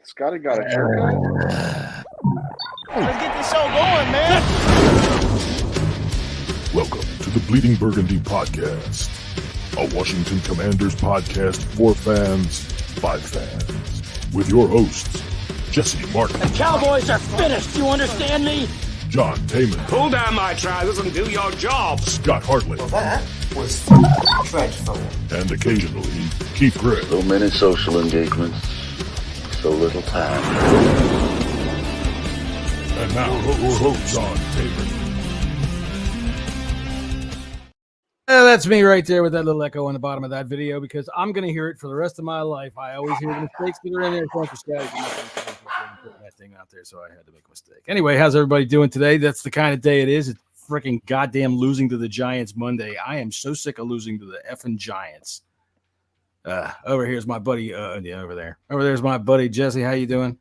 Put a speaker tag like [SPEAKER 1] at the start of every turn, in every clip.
[SPEAKER 1] Scotty got a haircut?
[SPEAKER 2] Let's get this show going, man.
[SPEAKER 3] Welcome to the Bleeding Burgundy podcast, a Washington Commanders podcast for fans by fans, with your hosts, Jesse Martin.
[SPEAKER 2] The Cowboys are finished, you understand me?
[SPEAKER 3] John Taman.
[SPEAKER 4] Pull down my trousers and do your job.
[SPEAKER 3] Scott Hartley.
[SPEAKER 5] That was dreadful.
[SPEAKER 3] And occasionally, Keith Gregg.
[SPEAKER 6] So many social engagements, so little time.
[SPEAKER 3] And now, your host, John Taman.
[SPEAKER 7] That's me right there with that little echo on the bottom of that video because I'm going to hear it for the rest of my life. I always hear the mistakes that are in there. Thank you, Scotty, for putting that thing out there, so I had to make a mistake. Anyway, how's everybody doing today? That's the kind of day it is. It's freaking goddamn losing to the Giants Monday. I am so sick of losing to the effing Giants. Over here's my buddy. Over there. Over there's my buddy Jesse. How you doing?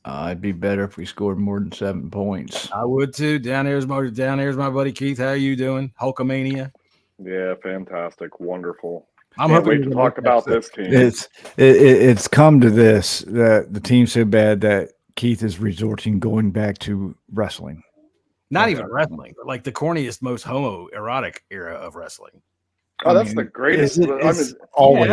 [SPEAKER 8] It'd be better if we scored more than 7 points.
[SPEAKER 7] I would too. Down here's my buddy Keith. How you doing? Hulkamania.
[SPEAKER 1] Yeah, fantastic, wonderful.
[SPEAKER 7] I'm
[SPEAKER 1] Can't
[SPEAKER 7] hoping
[SPEAKER 1] wait to talk about this team.
[SPEAKER 8] It's come to this that the team's so bad that Keith is resorting going back to wrestling.
[SPEAKER 7] Not even wrestling, but like the corniest, most homoerotic era of wrestling.
[SPEAKER 1] Oh, that's the greatest.
[SPEAKER 8] It's always.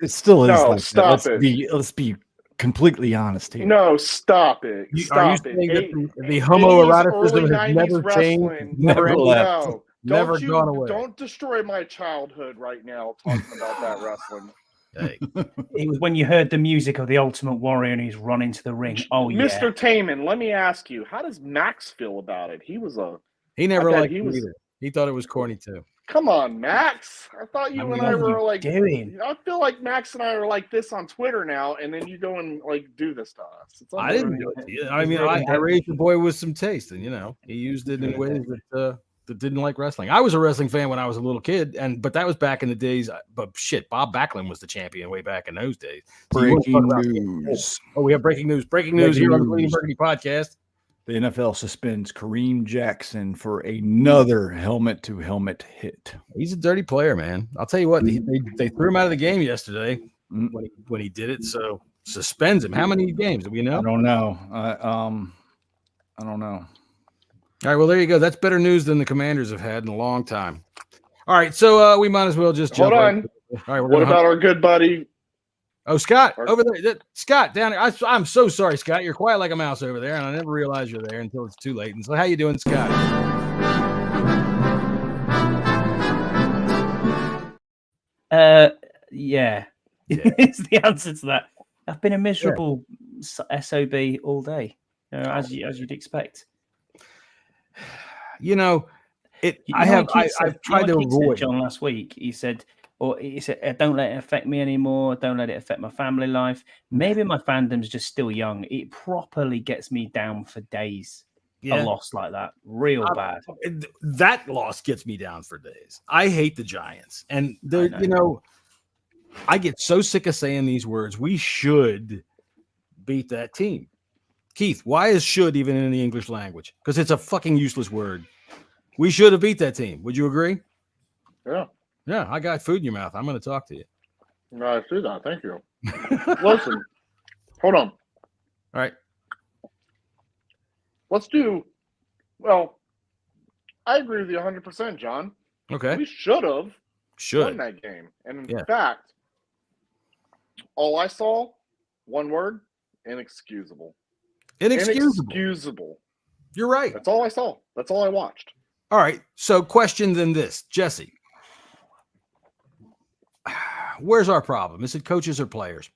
[SPEAKER 8] It still is.
[SPEAKER 1] No,
[SPEAKER 8] like
[SPEAKER 1] stop
[SPEAKER 8] that. Let's be completely honest here.
[SPEAKER 1] No, stop it.
[SPEAKER 7] Are you saying that the homoeroticism has never changed,
[SPEAKER 8] never left,
[SPEAKER 1] No,
[SPEAKER 7] never gone away?
[SPEAKER 1] Don't destroy my childhood right now talking about that wrestling.
[SPEAKER 7] Hey.
[SPEAKER 9] It was when you heard the music of the Ultimate Warrior and he's run into the ring. Oh, yeah.
[SPEAKER 1] Mr. Taman, let me ask you, how does Max feel about it? He
[SPEAKER 7] Never liked
[SPEAKER 1] he
[SPEAKER 7] it
[SPEAKER 1] was.
[SPEAKER 7] either. He thought it was corny too.
[SPEAKER 1] Come on, Max. I thought you and I were like
[SPEAKER 9] doing?
[SPEAKER 1] I feel like Max and I are like this on Twitter now, and then you go and like do this to us.
[SPEAKER 7] I didn't do it to you. I mean, I raised the boy with some taste, and he used it in ways that didn't like wrestling. I was a wrestling fan when I was a little kid, but that was back in the days. But shit, Bob Backlund was the champion way back in those days.
[SPEAKER 8] Breaking news.
[SPEAKER 7] Oh, we have breaking news. Breaking news here on the Bleeding Burgundy podcast.
[SPEAKER 8] The NFL suspends Kareem Jackson for another helmet-to-helmet hit.
[SPEAKER 7] He's a dirty player, man. I'll tell you what. They threw him out of the game yesterday when he did it. So suspends him. How many games do we know?
[SPEAKER 8] I don't know. I don't know.
[SPEAKER 7] All right, well, there you go. That's better news than the Commanders have had in a long time. All right, so we might as well just jump
[SPEAKER 1] Hold on.
[SPEAKER 7] All right,
[SPEAKER 1] what about our good buddy?
[SPEAKER 7] Oh, Scott, over there. Scott, down there. I'm so sorry, Scott. You're quiet like a mouse over there, and I never realized you're there until it's too late. And so how you doing, Scott?
[SPEAKER 9] Yeah. It's the answer to that. I've been a miserable SOB all day, as you'd expect. I've tried to avoid. John last week, he said, don't let it affect me anymore. Don't let it affect my family life. Maybe my fandom's just still young. It properly gets me down for days. A loss like that, real bad.
[SPEAKER 7] That loss gets me down for days. I hate the Giants, and I get so sick of saying these words. We should beat that team. Keith, why is "should" even in the English language? Because it's a fucking useless word. We should have beat that team. Would you agree?
[SPEAKER 1] Yeah.
[SPEAKER 7] Yeah, I got food in your mouth. I'm going to talk to you.
[SPEAKER 1] No, I see that. Thank you. Listen, hold on.
[SPEAKER 7] All right.
[SPEAKER 1] Let's do. Well, I agree with you 100%, John.
[SPEAKER 7] Okay.
[SPEAKER 1] We should have won that game. And in fact, all I saw, one word, inexcusable. Inexcusable.
[SPEAKER 7] You're right.
[SPEAKER 1] That's all I saw. That's all I watched.
[SPEAKER 7] All right. So question then this, Jesse. Where's our problem? Is it coaches or players?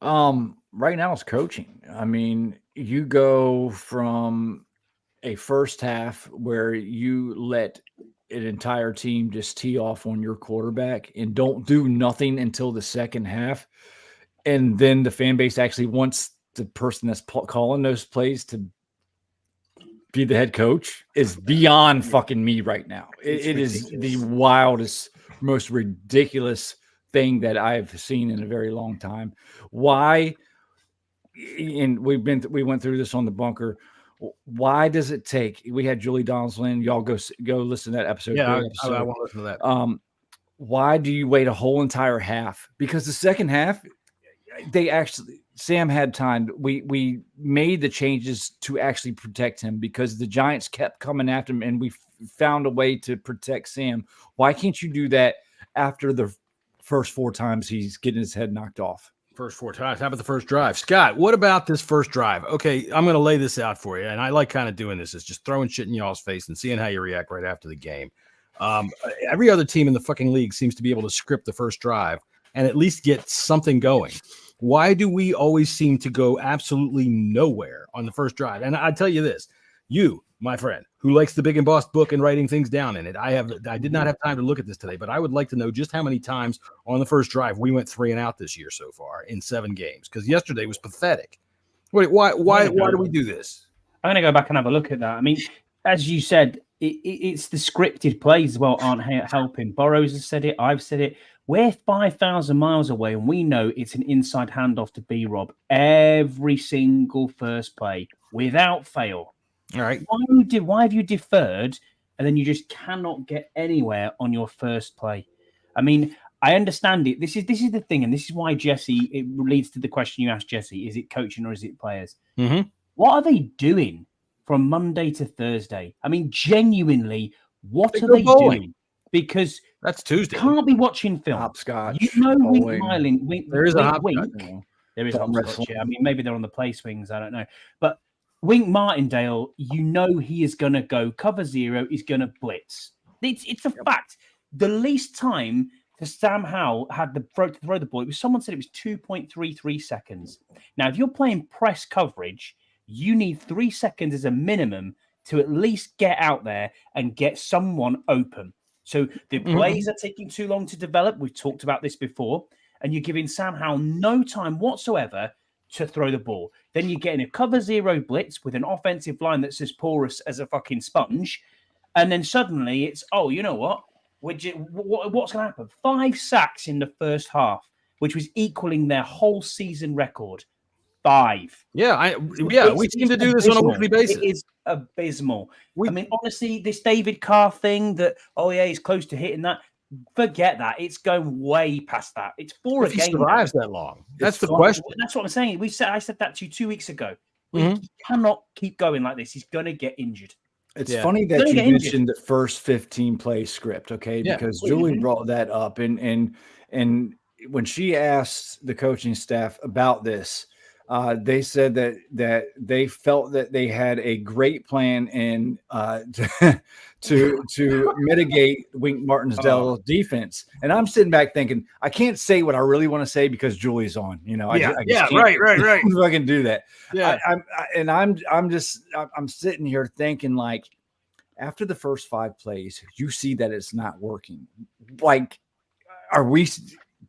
[SPEAKER 8] Right now it's coaching. I mean, you go from a first half where you let an entire team just tee off on your quarterback and don't do nothing until the second half. And then the fan base actually wants the person that's calling those plays to be the head coach is beyond fucking me right now. It is the wildest, most ridiculous thing that I've seen in a very long time. Why? And we went through this on the bunker. Why does it take? We had Julie Donaldson. Y'all go listen to that episode.
[SPEAKER 7] Yeah, I want to listen to that.
[SPEAKER 8] Why do you wait a whole entire half? Because the second half, Sam had time. We made the changes to actually protect him because the Giants kept coming after him, and we found a way to protect Sam. Why can't you do that after the first 4 times he's getting his head knocked off?
[SPEAKER 7] First 4 times. How about the first drive? Scott, what about this first drive? Okay, I'm going to lay this out for you, and I like kind of doing this. It's just throwing shit in y'all's face and seeing how you react right after the game. Every other team in the fucking league seems to be able to script the first drive and at least get something going. Why do we always seem to go absolutely nowhere on the first drive? And I tell you this, you, my friend, who likes the Big and Boss book and writing things down in it, I did not have time to look at this today, but I would like to know just how many times on the first drive we went 3 and out this year so far in 7 games, because yesterday was pathetic. Wait, why do we do this?
[SPEAKER 9] I'm going to go back and have a look at that. I mean, as you said, it's the scripted plays as well aren't helping. Burrows has said it. I've said it. We're 5,000 miles away, and we know it's an inside handoff to B-Rob every single first play without fail.
[SPEAKER 7] All right.
[SPEAKER 9] Why have you deferred, and then you just cannot get anywhere on your first play? I mean, I understand it. This is the thing, and this is why Jesse. It leads to the question you asked Jesse: is it coaching or is it players?
[SPEAKER 7] Mm-hmm.
[SPEAKER 9] What are they doing from Monday to Thursday? I mean, genuinely, what are they doing? Because
[SPEAKER 7] that's Tuesday.
[SPEAKER 9] You can't be watching film.
[SPEAKER 8] Hopscotch.
[SPEAKER 9] You know, Wink.
[SPEAKER 7] There is a hopscotch.
[SPEAKER 9] There is a hopscotch. Yeah. I mean, maybe they're on the play swings. I don't know. But Wink Martindale, you know he is going to go cover 0. He's going to blitz. It's a fact. The least time that Sam Howell had to throw the ball, someone said it was 2.33 seconds. Now, if you're playing press coverage, you need 3 seconds as a minimum to at least get out there and get someone open. So the plays are taking too long to develop. We've talked about this before. And you're giving Sam Howell no time whatsoever to throw the ball. Then you're getting a cover 0 blitz with an offensive line that's as porous as a fucking sponge. And then suddenly it's, you know what? What's going to happen? 5 sacks in the first half, which was equaling their whole season record. 5.
[SPEAKER 7] Yeah, we seem to do this on a weekly basis.
[SPEAKER 9] It is abysmal. I mean, honestly, this David Carr thing that, he's close to hitting that. Forget that. It's going way past that. It's 4
[SPEAKER 7] if
[SPEAKER 9] a game.
[SPEAKER 7] He survives that long. That's the question.
[SPEAKER 9] That's what I'm saying. I said that to you 2 weeks ago. We cannot keep going like this. He's going to get injured.
[SPEAKER 8] It's funny that you mentioned the first 15 play script, okay? Because Julie brought that up, and when she asked the coaching staff about this, they said that they felt that they had a great plan in to mitigate Wink Martindale's defense. And I'm sitting back thinking, I can't say what I really want to say because Julie's on. You know, I just
[SPEAKER 7] right.
[SPEAKER 8] I can do that.
[SPEAKER 7] Yeah,
[SPEAKER 8] I'm sitting here thinking, like, after the first 5 plays, you see that it's not working. Like, are we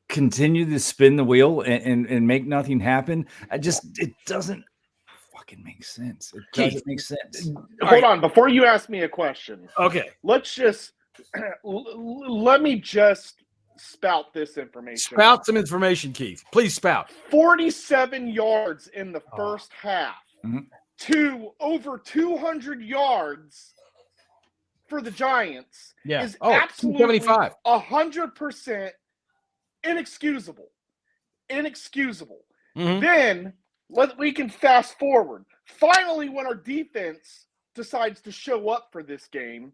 [SPEAKER 8] continue to spin the wheel and make nothing happen? It doesn't fucking make sense. It doesn't make sense.
[SPEAKER 1] Hold on, before you ask me a question.
[SPEAKER 7] Okay.
[SPEAKER 1] Let's just let me just spout this information.
[SPEAKER 7] Spout some information, Keith. Please spout.
[SPEAKER 1] 47 yards in the first half to over 200 yards for the Giants is absolutely 100% inexcusable. Then we can fast forward. Finally, when our defense decides to show up for this game,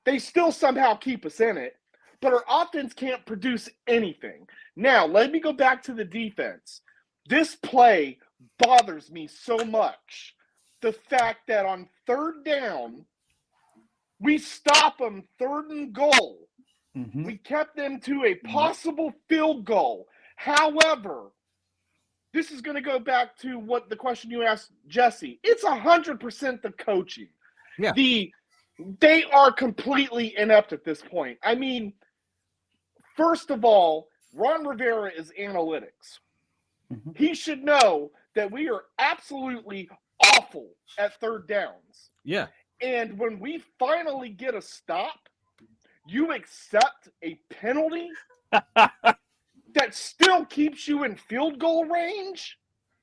[SPEAKER 1] they still somehow keep us in it, but our offense can't produce anything. Now, let me go back to the defense. This play bothers me so much. The fact that on 3rd down, we stop them 3rd and goal. We kept them to a possible field goal. However, this is going to go back to what the question you asked Jesse. It's 100% the coaching.
[SPEAKER 7] Yeah.
[SPEAKER 1] They are completely inept at this point. I mean, first of all, Ron Rivera is analytics. He should know that we are absolutely awful at 3rd downs.
[SPEAKER 7] Yeah.
[SPEAKER 1] And when we finally get a stop, you accept a penalty that still keeps you in field goal range.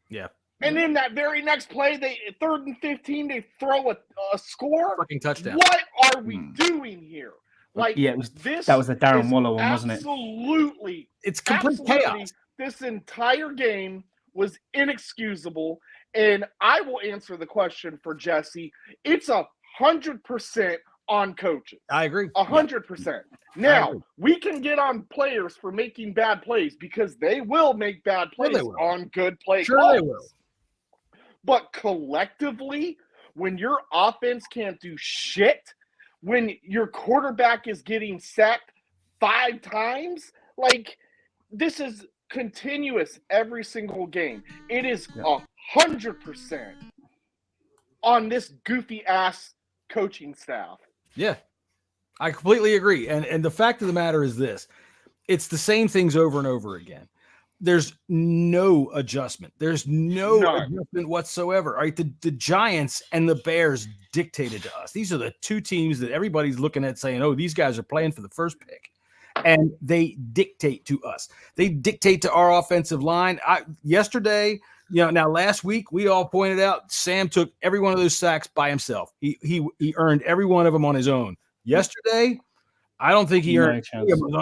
[SPEAKER 7] Yeah.
[SPEAKER 1] And in that very next play, 3rd and 15, they throw a score.
[SPEAKER 7] Fucking touchdown.
[SPEAKER 1] What are we doing here? Like,
[SPEAKER 9] that was the Darren Waller one, wasn't it?
[SPEAKER 1] Absolutely.
[SPEAKER 7] It's complete chaos.
[SPEAKER 1] this entire game was inexcusable. And I will answer the question for Jesse. It's 100% on coaches.
[SPEAKER 7] I agree.
[SPEAKER 1] 100%. Now, we can get on players for making bad plays because they will make bad plays on good play calls.
[SPEAKER 7] They will.
[SPEAKER 1] But collectively, when your offense can't do shit, when your quarterback is getting sacked 5 times, like, this is continuous every single game. It is 100% on this goofy ass coaching staff.
[SPEAKER 7] Yeah, I completely agree. And the fact of the matter is this: it's the same things over and over again. There's no adjustment. There's no adjustment whatsoever. All right, the Giants and the Bears dictated to us. These are the 2 teams that everybody's looking at saying, "Oh, these guys are playing for the first pick." And they dictate to us. They dictate to our offensive line. Yesterday, now last week, we all pointed out Sam took every one of those sacks by himself. He earned every one of them on his own. Yesterday, I don't think he earned.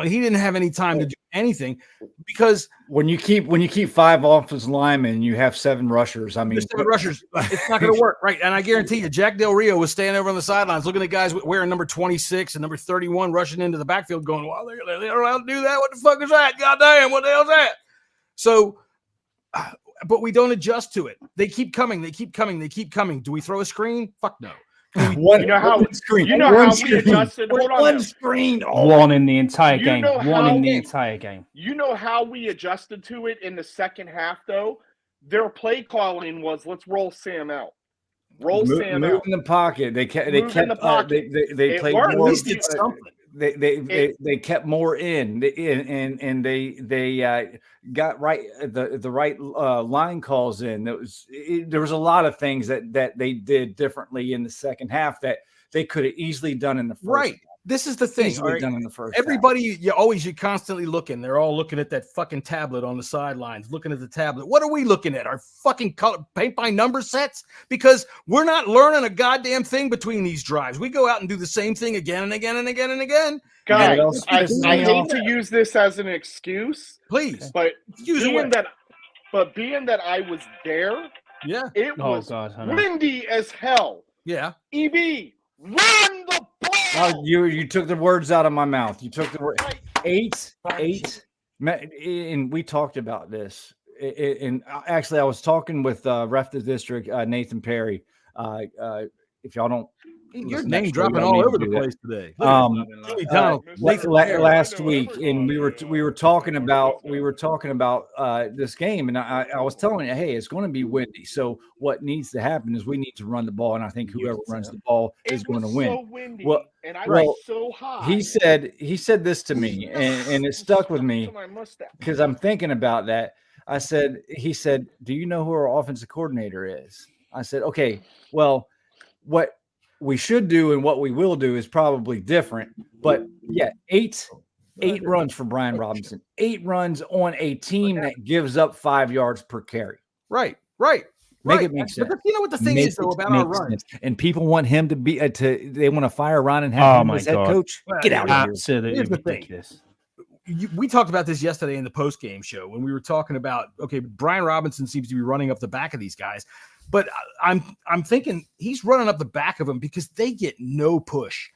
[SPEAKER 7] He didn't have any time to do anything because
[SPEAKER 8] when you keep 5 offensive linemen, you have 7 rushers. I mean,
[SPEAKER 7] 7 rushers, it's not going to work, right? And I guarantee you, Jack Del Rio was standing over on the sidelines looking at guys wearing number 26 and number 31 rushing into the backfield, going, "Well, they don't allowed to do that. What the fuck is that? Goddamn, what the hell's that?" So, but we don't adjust to it. They keep coming. They keep coming. They keep coming. Do we throw a screen? Fuck no.
[SPEAKER 1] You know how we adjusted.
[SPEAKER 8] One screen.
[SPEAKER 9] One in the entire game. One in the entire game.
[SPEAKER 1] You know how we adjusted to it in the second half, though? Their play calling was, "Let's roll Sam out. Roll Sam out.
[SPEAKER 8] Move in the pocket." They kept
[SPEAKER 1] they played
[SPEAKER 8] more.
[SPEAKER 7] At least did something.
[SPEAKER 8] They kept more in, and they got the right line calls in. There was a lot of things that they did differently in the second half that they could have easily done in the first.
[SPEAKER 7] Right. This is the thing.
[SPEAKER 8] Right? Done in the first.
[SPEAKER 7] Everybody, you're constantly looking. They're all looking at that fucking tablet on the sidelines, looking at the tablet. What are we looking at? Our fucking color, paint by number sets? Because we're not learning a goddamn thing between these drives. We go out and do the same thing again and again and again and again.
[SPEAKER 1] Guys, I hate to use this as an excuse.
[SPEAKER 7] Please.
[SPEAKER 1] But being that I was there, it was windy as hell.
[SPEAKER 7] Yeah.
[SPEAKER 1] EB, run the ball.
[SPEAKER 8] Oh, you took the words out of my mouth. You took the word 8, and we talked about this. And actually, I was talking with ref the district, Nathan Perry. If y'all don't,
[SPEAKER 7] your name dropping all over the place today.
[SPEAKER 8] Last week, and we were talking about this game, and I was telling you, hey, it's going to be windy. So what needs to happen is we need to run the ball, and I think whoever runs the ball is going to win.
[SPEAKER 1] So windy, and I was so high.
[SPEAKER 8] He said this to me, and it stuck with me because I'm thinking about that. He said, "Do you know who our offensive coordinator is?" I said, "Okay, well, what we should do and what we will do is probably different, but yeah, 8 runs for Brian Robinson, 8 runs on a team that gives up 5 yards per carry.
[SPEAKER 7] Right.
[SPEAKER 8] Make it make sense.
[SPEAKER 7] But you know what the thing is though about our runs,
[SPEAKER 8] and people want him to be they want to fire Ron and have him as head coach. Get out of here!
[SPEAKER 9] Absolutely ridiculous.
[SPEAKER 7] We talked about this yesterday in the post-game show when we were talking about, okay, Brian Robinson seems to be running up the back of these guys, but I'm thinking he's running up the back of them because they get no push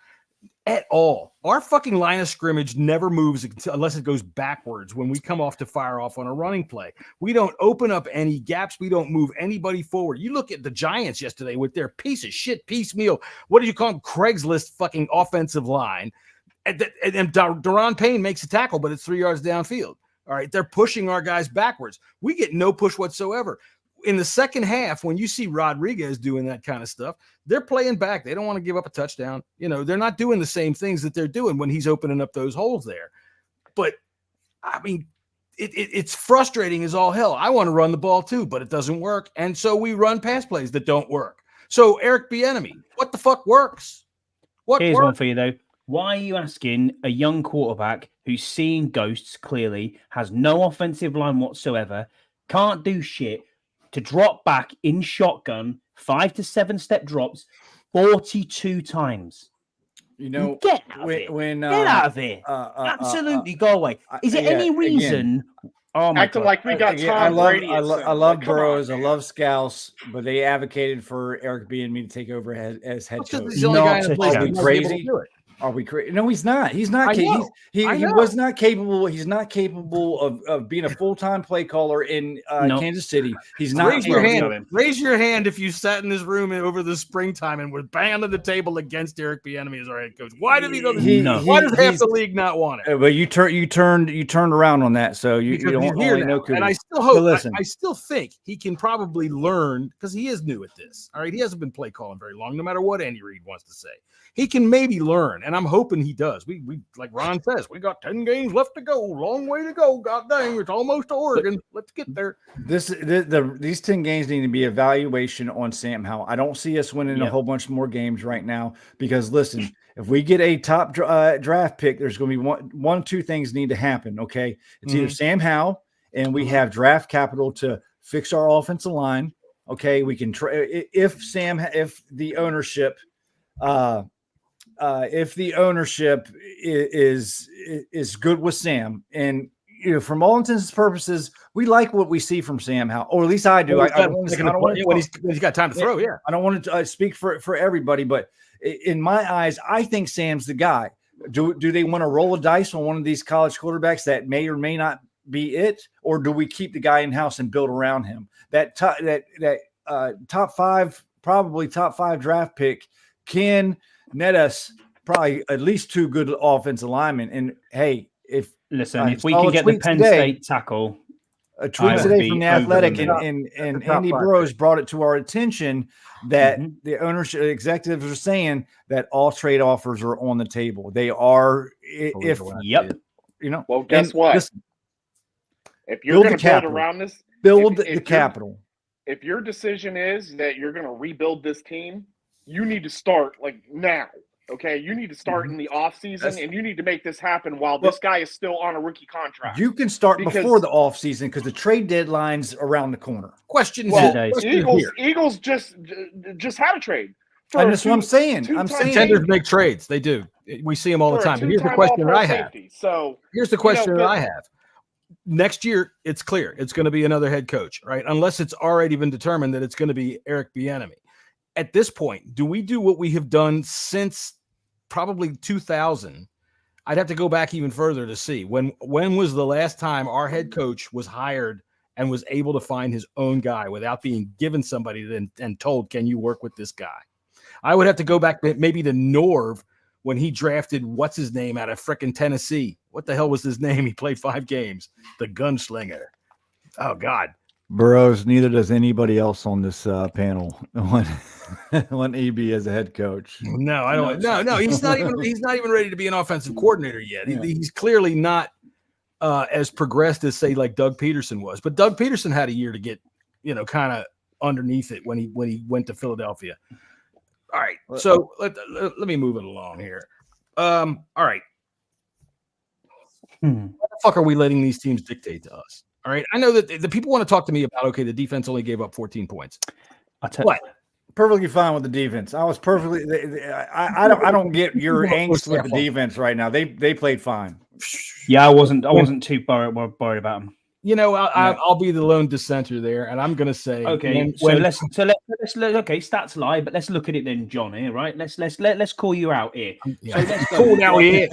[SPEAKER 7] at all. Our fucking line of scrimmage never moves unless it goes backwards when we come off to fire off on a running play. We don't open up any gaps. We don't move anybody forward. You look at the Giants yesterday with their piece of shit piecemeal, what do you call them, Craigslist fucking offensive line. And Daron Payne makes a tackle, but it's 3 yards downfield. All right, they're pushing our guys backwards. We get no push whatsoever. In the second half, when you see Rodriguez doing that kind of stuff, they're playing back. They don't want to give up a touchdown. You know, they're not doing the same things that they're doing when he's opening up those holes there. But, I mean, it's frustrating as all hell. I want to run the ball too, but it doesn't work. And so we run pass plays that don't work. So, Eric Bieniemy, what the fuck works?
[SPEAKER 9] Here's one for you, though. Why are you asking a young quarterback who's seeing ghosts clearly, has no offensive line whatsoever, can't do shit, to drop back in shotgun 5 to 7 step drops 42 times?
[SPEAKER 8] You know,
[SPEAKER 9] get out of here. Get out of here. Absolutely go away. Is there any reason Oh my
[SPEAKER 1] acting
[SPEAKER 9] God.
[SPEAKER 1] like we got
[SPEAKER 8] Again,
[SPEAKER 1] Tom
[SPEAKER 8] I love,
[SPEAKER 1] Brady.
[SPEAKER 8] I,
[SPEAKER 1] at
[SPEAKER 8] lo-
[SPEAKER 1] center.
[SPEAKER 8] I love
[SPEAKER 1] Like, come on,
[SPEAKER 8] Burrows. I
[SPEAKER 1] man.
[SPEAKER 8] love Scouse, but they advocated for Eric Bieniemy to take over as head
[SPEAKER 7] Because
[SPEAKER 8] coach.
[SPEAKER 7] he's the only guy in
[SPEAKER 9] Not
[SPEAKER 7] the
[SPEAKER 9] a
[SPEAKER 7] place that
[SPEAKER 9] chance.
[SPEAKER 7] might be able to
[SPEAKER 8] Crazy?
[SPEAKER 7] do it.
[SPEAKER 8] Are we crazy? No, he's not. He's not.
[SPEAKER 7] I know.
[SPEAKER 8] He
[SPEAKER 7] I know.
[SPEAKER 8] was not capable. He's not capable of being a full-time play caller in
[SPEAKER 9] No.
[SPEAKER 8] Kansas City. He's not.
[SPEAKER 7] Raise your
[SPEAKER 9] where I was
[SPEAKER 7] hand.
[SPEAKER 9] going.
[SPEAKER 7] Raise your hand if you sat in this room over the springtime and were banging on the table against Eric Bieniemy as our head coach. Why did he go? Why does half the league not want it?
[SPEAKER 8] But you turned around on that, so you
[SPEAKER 7] Because
[SPEAKER 8] don't
[SPEAKER 7] he's here
[SPEAKER 8] only
[SPEAKER 7] now.
[SPEAKER 8] know
[SPEAKER 7] And I
[SPEAKER 8] kudos.
[SPEAKER 7] still hope.
[SPEAKER 8] listen.
[SPEAKER 7] I still think he can probably learn because he is new at this. All right, he hasn't been play calling very long. No matter what Andy Reid wants to say, he can maybe learn, and I'm hoping he does. We like Ron says, we got 10 games left to go. Long way to go. God dang, it's almost to Oregon. Let's get there.
[SPEAKER 8] These 10 games need to be evaluation on Sam Howell. I don't see us winning a whole bunch more games right now because listen, if we get a top draft pick, there's going to be one, two things need to happen. Okay, it's either Sam Howell and we have draft capital to fix our offensive line. Okay, we can try if the ownership is good with Sam, and from all intents and purposes, we like what we see from Sam Howell, or at least I do.
[SPEAKER 7] When he's got time to throw, yeah.
[SPEAKER 8] I don't want to speak for everybody, but in my eyes, I think Sam's the guy. Do they want to roll a dice on one of these college quarterbacks that may or may not be it, or do we keep the guy in house and build around him? That top five draft pick can net us probably at least two good offensive linemen. And hey, if
[SPEAKER 9] we can get the Penn State tackle,
[SPEAKER 8] a tweet today from the Athletic, and Andy Burrows brought it to our attention that the ownership executives are saying that all trade offers are on the table. They are,
[SPEAKER 1] Well, guess what?
[SPEAKER 8] Listen,
[SPEAKER 1] if you're going to build around this,
[SPEAKER 8] build the capital.
[SPEAKER 1] If your decision is that you're going to rebuild this team, you need to start like now. Okay, you need to start in the offseason, and you need to make this happen while this guy is still on a rookie contract.
[SPEAKER 8] You can start before the offseason because the trade deadline's around the corner.
[SPEAKER 1] Eagles just had a trade.
[SPEAKER 8] And that's what I'm saying.
[SPEAKER 7] Contenders make trades. They do. We see them all the time. But here's the question that I have. Here's the question that I have. Next year, it's clear. It's going to be another head coach, right? Unless it's already been determined that it's going to be Eric Bieniemy. At this point, do we do what we have done since probably 2000? I'd have to go back even further to see when was the last time our head coach was hired and was able to find his own guy without being given somebody and told, can you work with this guy? I would have to go back maybe to Norv when he drafted what's his name out of frickin' Tennessee. What the hell was his name? He played 5 games. The gunslinger. Oh God.
[SPEAKER 8] Burrows, neither does anybody else on this panel want EB as a head coach.
[SPEAKER 7] No, I don't. No, he's not even ready to be an offensive coordinator yet.
[SPEAKER 8] Yeah.
[SPEAKER 7] He's clearly not as progressed as say like Doug Peterson was. But Doug Peterson had a year to get, kind of underneath it when he went to Philadelphia. All right, so let me move it along here. All right. What the fuck are we letting these teams dictate to us? All right. I know that the people want to talk to me about, okay, the defense only gave up 14 points. What?
[SPEAKER 8] Perfectly fine with the defense. I was perfectly. I don't get your angst with the defense right now. They played fine.
[SPEAKER 9] Yeah, I wasn't too worried about them.
[SPEAKER 7] I'll be the lone dissenter there, and I'm going to say,
[SPEAKER 9] okay. Let's okay, stats lie, but let's look at it then, John. Here, right? Let's call you out here.
[SPEAKER 7] Yeah.
[SPEAKER 9] So let's go. Out here.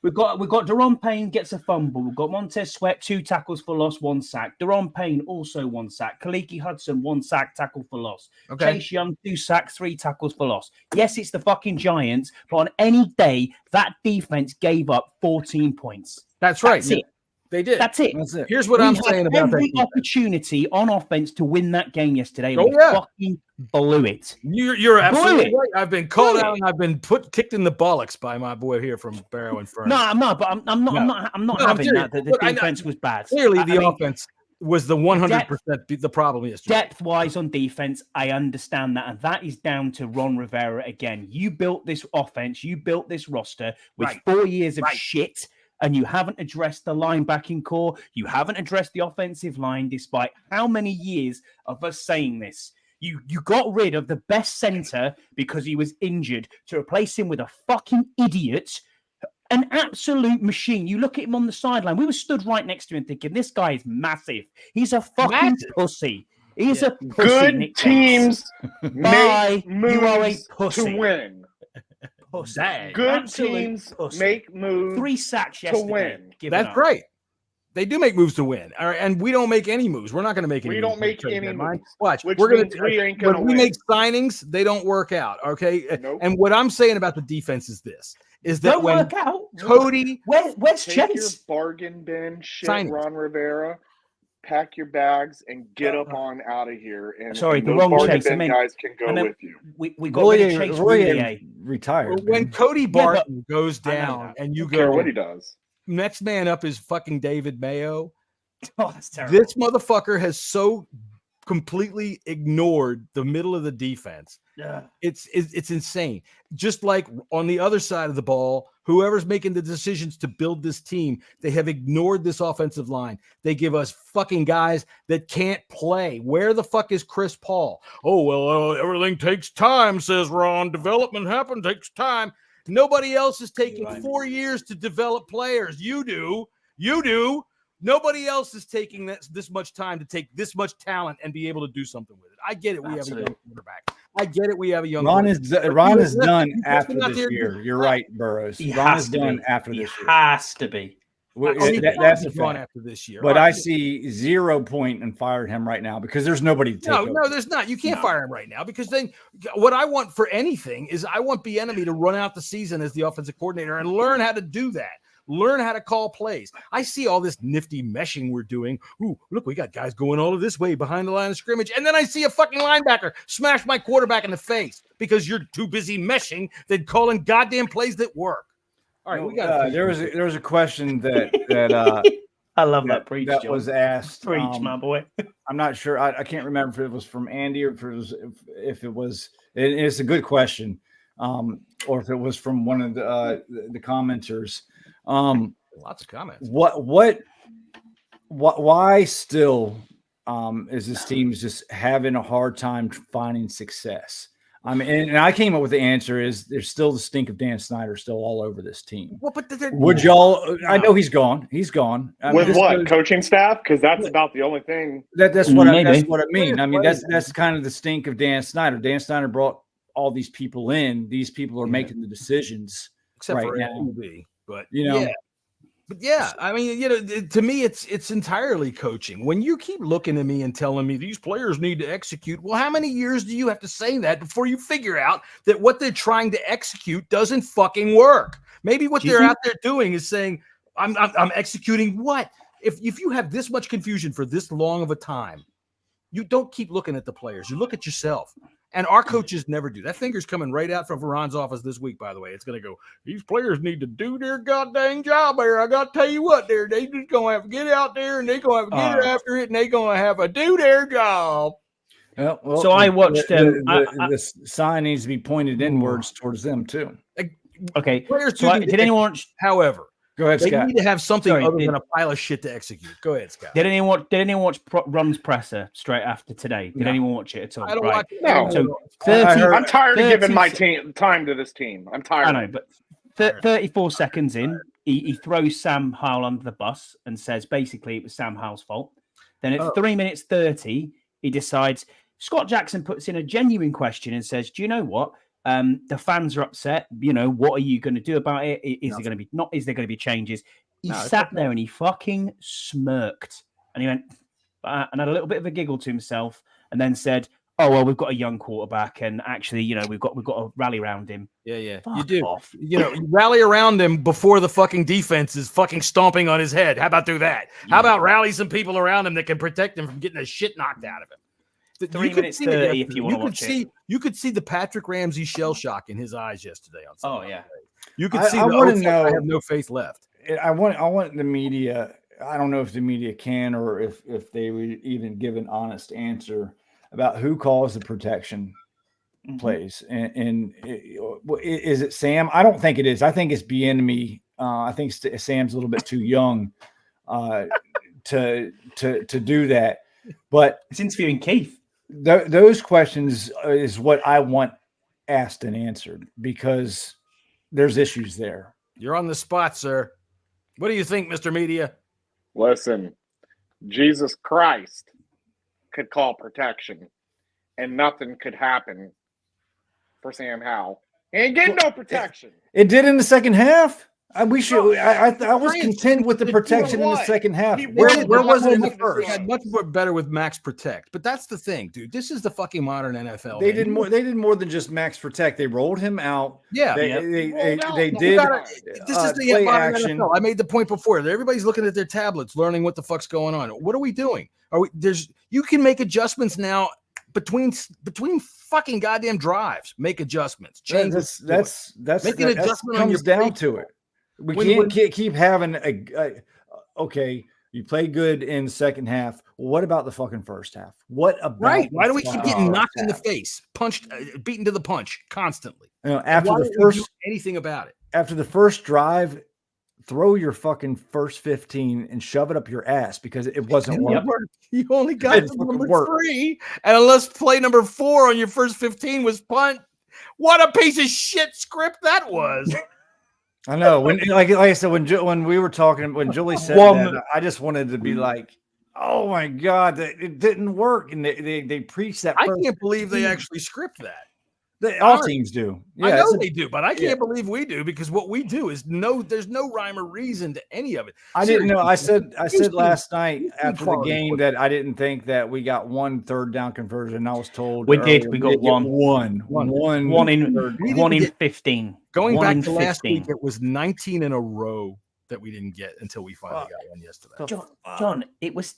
[SPEAKER 9] We've got Deron Payne gets a fumble. We've got Montez Sweat 2 tackles for loss, 1 sack. Deron Payne also 1 sack. Kaliki Hudson 1 sack, tackle for loss.
[SPEAKER 7] Okay.
[SPEAKER 9] Chase Young 2 sacks, 3 tackles for loss. Yes, it's the fucking Giants, but on any day that defense gave up 14 points.
[SPEAKER 7] That's right.
[SPEAKER 9] That's it.
[SPEAKER 7] They did.
[SPEAKER 9] That's it.
[SPEAKER 7] Here's what I'm saying about that.
[SPEAKER 9] Every opportunity on offense to win that game yesterday. We fucking blew it.
[SPEAKER 7] You're absolutely right. I've been called out and I've been kicked in the bollocks by my boy here from Barrow and Fern.
[SPEAKER 9] No, I'm not. But I'm not having that. The defense was bad.
[SPEAKER 7] Clearly, the offense was the 100% the problem yesterday.
[SPEAKER 9] Depth-wise on defense, I understand that, and that is down to Ron Rivera again. You built this offense. You built this roster with 4 years of shit. And you haven't addressed the linebacking core. You haven't addressed the offensive line, despite how many years of us saying this. You got rid of the best center because he was injured to replace him with a fucking idiot. an absolute machine. You look at him on the sideline. We were stood right next to him thinking, this guy is massive. He's a fucking pussy. He's a pussy.
[SPEAKER 1] Good
[SPEAKER 9] Nick
[SPEAKER 1] teams
[SPEAKER 9] Bye.
[SPEAKER 1] make moves
[SPEAKER 9] You are a pussy.
[SPEAKER 1] to win.
[SPEAKER 9] Pussy.
[SPEAKER 1] Good
[SPEAKER 9] Absolute
[SPEAKER 1] teams
[SPEAKER 9] pussy.
[SPEAKER 1] make moves
[SPEAKER 9] 3 sacks
[SPEAKER 1] to
[SPEAKER 9] yesterday.
[SPEAKER 1] win.
[SPEAKER 7] That's right. They do make moves to win, all right, and we don't make any moves. We're not going to make any.
[SPEAKER 1] We don't make any moves.
[SPEAKER 7] Watch,
[SPEAKER 1] which
[SPEAKER 7] we're going
[SPEAKER 1] means we ain't going to
[SPEAKER 7] when
[SPEAKER 1] win.
[SPEAKER 7] we make signings, they don't work out. Okay,
[SPEAKER 1] Nope.
[SPEAKER 7] and what I'm saying about the defense is this: is that
[SPEAKER 9] Don't
[SPEAKER 7] when
[SPEAKER 9] work out.
[SPEAKER 7] Cody,
[SPEAKER 9] Where's
[SPEAKER 1] Take your
[SPEAKER 9] Chase?
[SPEAKER 1] bargain bin shit,
[SPEAKER 7] Signings.
[SPEAKER 1] Ron Rivera. Pack your bags and get up on out of here. And
[SPEAKER 9] Sorry, the
[SPEAKER 1] those
[SPEAKER 9] wrong
[SPEAKER 1] bargain
[SPEAKER 9] Chase. I
[SPEAKER 1] bin
[SPEAKER 9] mean-
[SPEAKER 1] guys can go
[SPEAKER 9] I meant-
[SPEAKER 1] with you.
[SPEAKER 9] We got rid of Chase Roulier.
[SPEAKER 8] retired.
[SPEAKER 7] when
[SPEAKER 8] man.
[SPEAKER 7] Cody
[SPEAKER 9] but-
[SPEAKER 7] Barton goes
[SPEAKER 9] I know
[SPEAKER 7] down
[SPEAKER 9] that.
[SPEAKER 7] and you
[SPEAKER 1] I don't care
[SPEAKER 7] go,
[SPEAKER 1] what he does.
[SPEAKER 7] next man up is fucking David Mayo.
[SPEAKER 9] Oh, that's terrible.
[SPEAKER 7] This motherfucker has so completely ignored the middle of the defense.
[SPEAKER 9] Yeah.
[SPEAKER 7] It's insane. Just like on the other side of the ball, whoever's making the decisions to build this team, they have ignored this offensive line. They give us fucking guys that can't play. Where the fuck is Chris Paul? Oh, well, everything takes time, says Ron. Development takes time. Nobody else is taking 4 years to develop players. You do. Nobody else is taking this much time to take this much talent and be able to do something with it. I get it. We have a young quarterback. I get it. We have a young
[SPEAKER 8] Ron
[SPEAKER 7] quarterback.
[SPEAKER 8] is done
[SPEAKER 7] You
[SPEAKER 8] after
[SPEAKER 7] out
[SPEAKER 8] this
[SPEAKER 7] there-
[SPEAKER 8] year. You're right, Burrows.
[SPEAKER 9] He
[SPEAKER 8] Ron
[SPEAKER 9] has
[SPEAKER 8] is
[SPEAKER 9] to
[SPEAKER 8] done
[SPEAKER 9] be.
[SPEAKER 8] after
[SPEAKER 9] He
[SPEAKER 8] this year.
[SPEAKER 9] has to be.
[SPEAKER 8] That's a
[SPEAKER 7] gone
[SPEAKER 8] fact.
[SPEAKER 7] after this year.
[SPEAKER 8] But
[SPEAKER 7] All
[SPEAKER 8] I
[SPEAKER 7] right.
[SPEAKER 8] see 0 point in firing him right now because there's nobody to take over.
[SPEAKER 7] No, there's not. You can't fire him right now because then what I want for anything is I want Bieniemy to run out the season as the offensive coordinator and learn how to do that. Learn how to call plays. I see all this nifty meshing we're doing. Ooh, look, we got guys going all of this way behind the line of scrimmage. And then I see a fucking linebacker smash my quarterback in the face because you're too busy meshing than calling goddamn plays that work. All right, we got
[SPEAKER 8] there was a question that
[SPEAKER 9] I love that preach.
[SPEAKER 8] that
[SPEAKER 9] John.
[SPEAKER 8] was asked.
[SPEAKER 9] Preach, my boy.
[SPEAKER 8] I'm not sure. I can't remember if it was from Andy or if it was. It's a good question, or if it was from one of the commenters.
[SPEAKER 7] lots of comments.
[SPEAKER 8] Why still is this team just having a hard time finding success? I mean, and I came up with the answer is there's still the stink of Dan Snyder still all over this team.
[SPEAKER 7] Well, but
[SPEAKER 8] Would y'all? I know he's gone. He's gone. I mean,
[SPEAKER 1] With what? Coaching staff? Because that's about the only thing.
[SPEAKER 8] That's what I mean.
[SPEAKER 7] Yeah,
[SPEAKER 8] I mean, that's kind of the stink of Dan Snyder. Dan Snyder brought all these people in. These people are making the decisions
[SPEAKER 7] except
[SPEAKER 8] right
[SPEAKER 7] for
[SPEAKER 8] now.
[SPEAKER 7] LB, but
[SPEAKER 8] You know,
[SPEAKER 7] But yeah, I mean, to me, it's entirely coaching. When you keep looking at me and telling me these players need to execute, well, how many years do you have to say that before you figure out that what they're trying to execute doesn't fucking work? Maybe what they're out there doing is saying, I'm executing what? If you have this much confusion for this long of a time, you don't keep looking at the players. You look at yourself. And our coaches never do. That finger's coming right out from Ron's office this week, by the way. It's going to go, these players need to do their goddamn job here. I got to tell you what, they just going to have to get out there and they're going to have to get after it and they're going to have to do their job.
[SPEAKER 8] well,
[SPEAKER 9] So I watched
[SPEAKER 8] the sign needs to be pointed inwards towards them too.
[SPEAKER 9] Okay.
[SPEAKER 7] Players
[SPEAKER 9] So
[SPEAKER 7] do need
[SPEAKER 9] did
[SPEAKER 7] to
[SPEAKER 9] anyone?
[SPEAKER 7] execute. However,
[SPEAKER 8] Go ahead,
[SPEAKER 7] they
[SPEAKER 8] Scott.
[SPEAKER 7] need to have something
[SPEAKER 9] Sorry,
[SPEAKER 7] other than a pile of shit to execute. Go ahead, Scott.
[SPEAKER 9] Did anyone watch Ron's presser straight after today? Did anyone watch it at all?
[SPEAKER 7] I don't
[SPEAKER 9] Right.
[SPEAKER 7] watch it.
[SPEAKER 1] No.
[SPEAKER 9] So
[SPEAKER 1] I'm tired of giving
[SPEAKER 9] 30
[SPEAKER 1] my team time to this team. I'm tired.
[SPEAKER 9] I know, but 34 seconds in, he throws Sam Howell under the bus and says basically it was Sam Howell's fault. Then at 3 minutes 30, he decides Scott Jackson puts in a genuine question and says, "Do you know what? The fans are upset. You know, what are you going to do about it? Is there going to be changes?" He sat there and he fucking smirked and he went and had a little bit of a giggle to himself and then said, "Oh well, we've got a young quarterback and actually, you know, we've got to rally around him."
[SPEAKER 7] Yeah,
[SPEAKER 9] Fuck
[SPEAKER 7] you do.
[SPEAKER 9] off.
[SPEAKER 7] You rally around him before the fucking defense is fucking stomping on his head. How about do that? How about rally some people around him that can protect him from getting the shit knocked out of him?
[SPEAKER 9] 3 minutes 30 if you want to watch
[SPEAKER 7] it. You could see the Patrick Ramsey shell shock in his eyes yesterday on Sunday.
[SPEAKER 9] Oh yeah.
[SPEAKER 7] You could see
[SPEAKER 8] I
[SPEAKER 7] the
[SPEAKER 8] want to know.
[SPEAKER 7] I have no faith left.
[SPEAKER 8] I want the media. I don't know if the media can or if they would even give an honest answer about who calls the protection plays. And is it Sam? I don't think it is. I think it's Bieniemy. I think Sam's a little bit too young to do that. But
[SPEAKER 9] it's interviewing Keith.
[SPEAKER 8] Those questions is what I want asked and answered because there's issues there.
[SPEAKER 7] You're on the spot, sir. What do you think, Mr. Media?
[SPEAKER 1] Listen, Jesus Christ could call protection, and nothing could happen for Sam Howell. He ain't getting no protection.
[SPEAKER 8] It did in the second half. I was content with the protection in the second half. Where was it in the first?
[SPEAKER 7] Had much more better with max protect, but that's the thing, dude. This is the fucking modern NFL.
[SPEAKER 8] They did more. They did more than just max protect. They rolled him out.
[SPEAKER 7] Yeah,
[SPEAKER 8] they did.
[SPEAKER 7] This is the modern action. NFL. I made the point before. Everybody's looking at their tablets, learning what the fuck's going on. What are we doing? You can make adjustments now between fucking goddamn drives. Make adjustments. Change.
[SPEAKER 8] That's
[SPEAKER 7] make an adjustment
[SPEAKER 8] comes down to it. We can't keep having okay, you play good in second half. What about the fucking first half? What about
[SPEAKER 7] Why do we keep getting knocked in the face, punched, beaten to the punch constantly?
[SPEAKER 8] After the first
[SPEAKER 7] anything about it.
[SPEAKER 8] After the first drive, throw your fucking first 15 and shove it up your ass because it wasn't working.
[SPEAKER 7] You only got to number 3, and unless play number 4 on your first 15 was punt, what a piece of shit script that was.
[SPEAKER 8] I know. When like I said, when we were talking, when Julie said that, I just wanted to be like, "Oh my god, it didn't work!" And they preached that.
[SPEAKER 7] I can't believe they actually script that.
[SPEAKER 8] All teams do.
[SPEAKER 7] Yeah, I know they do, but I can't believe we do because what we do is there's no rhyme or reason to any of it.
[SPEAKER 8] I didn't know. I said last night after the game that I didn't think that we got 1 3rd down conversion. I was told
[SPEAKER 9] we did. We got one in 15.
[SPEAKER 7] Going back to last week, it was 19 in a row that we didn't get until we finally got one yesterday.
[SPEAKER 9] John, it was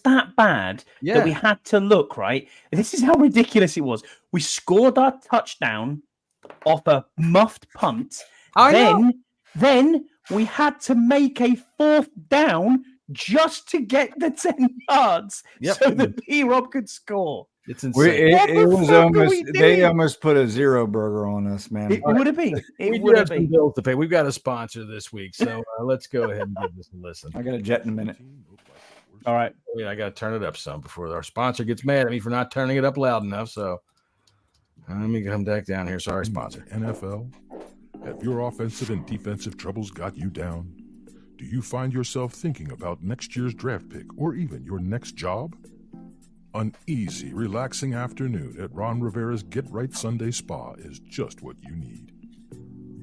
[SPEAKER 9] that bad that we had to look, right? This is how ridiculous it was. We scored our touchdown off a muffed punt. Then we had to make a 4th down just to get the 10 yards so that P-Rob could score.
[SPEAKER 7] It's insane.
[SPEAKER 8] It was almost they almost put a 0 burger on us, man.
[SPEAKER 9] It would have been.
[SPEAKER 7] We would have some bills to pay. We've got a sponsor this week, so let's go ahead and give this a listen.
[SPEAKER 8] I got a jet in a minute.
[SPEAKER 9] All right.
[SPEAKER 7] Yeah, I got to turn it up some before our sponsor gets mad at me for not turning it up loud enough. So let me come back down here. Sorry, sponsor.
[SPEAKER 3] NFL, have your offensive and defensive troubles got you down? Do you find yourself thinking about next year's draft pick or even your next job? An easy, relaxing afternoon at Ron Rivera's Get Right Sunday Spa is just what you need.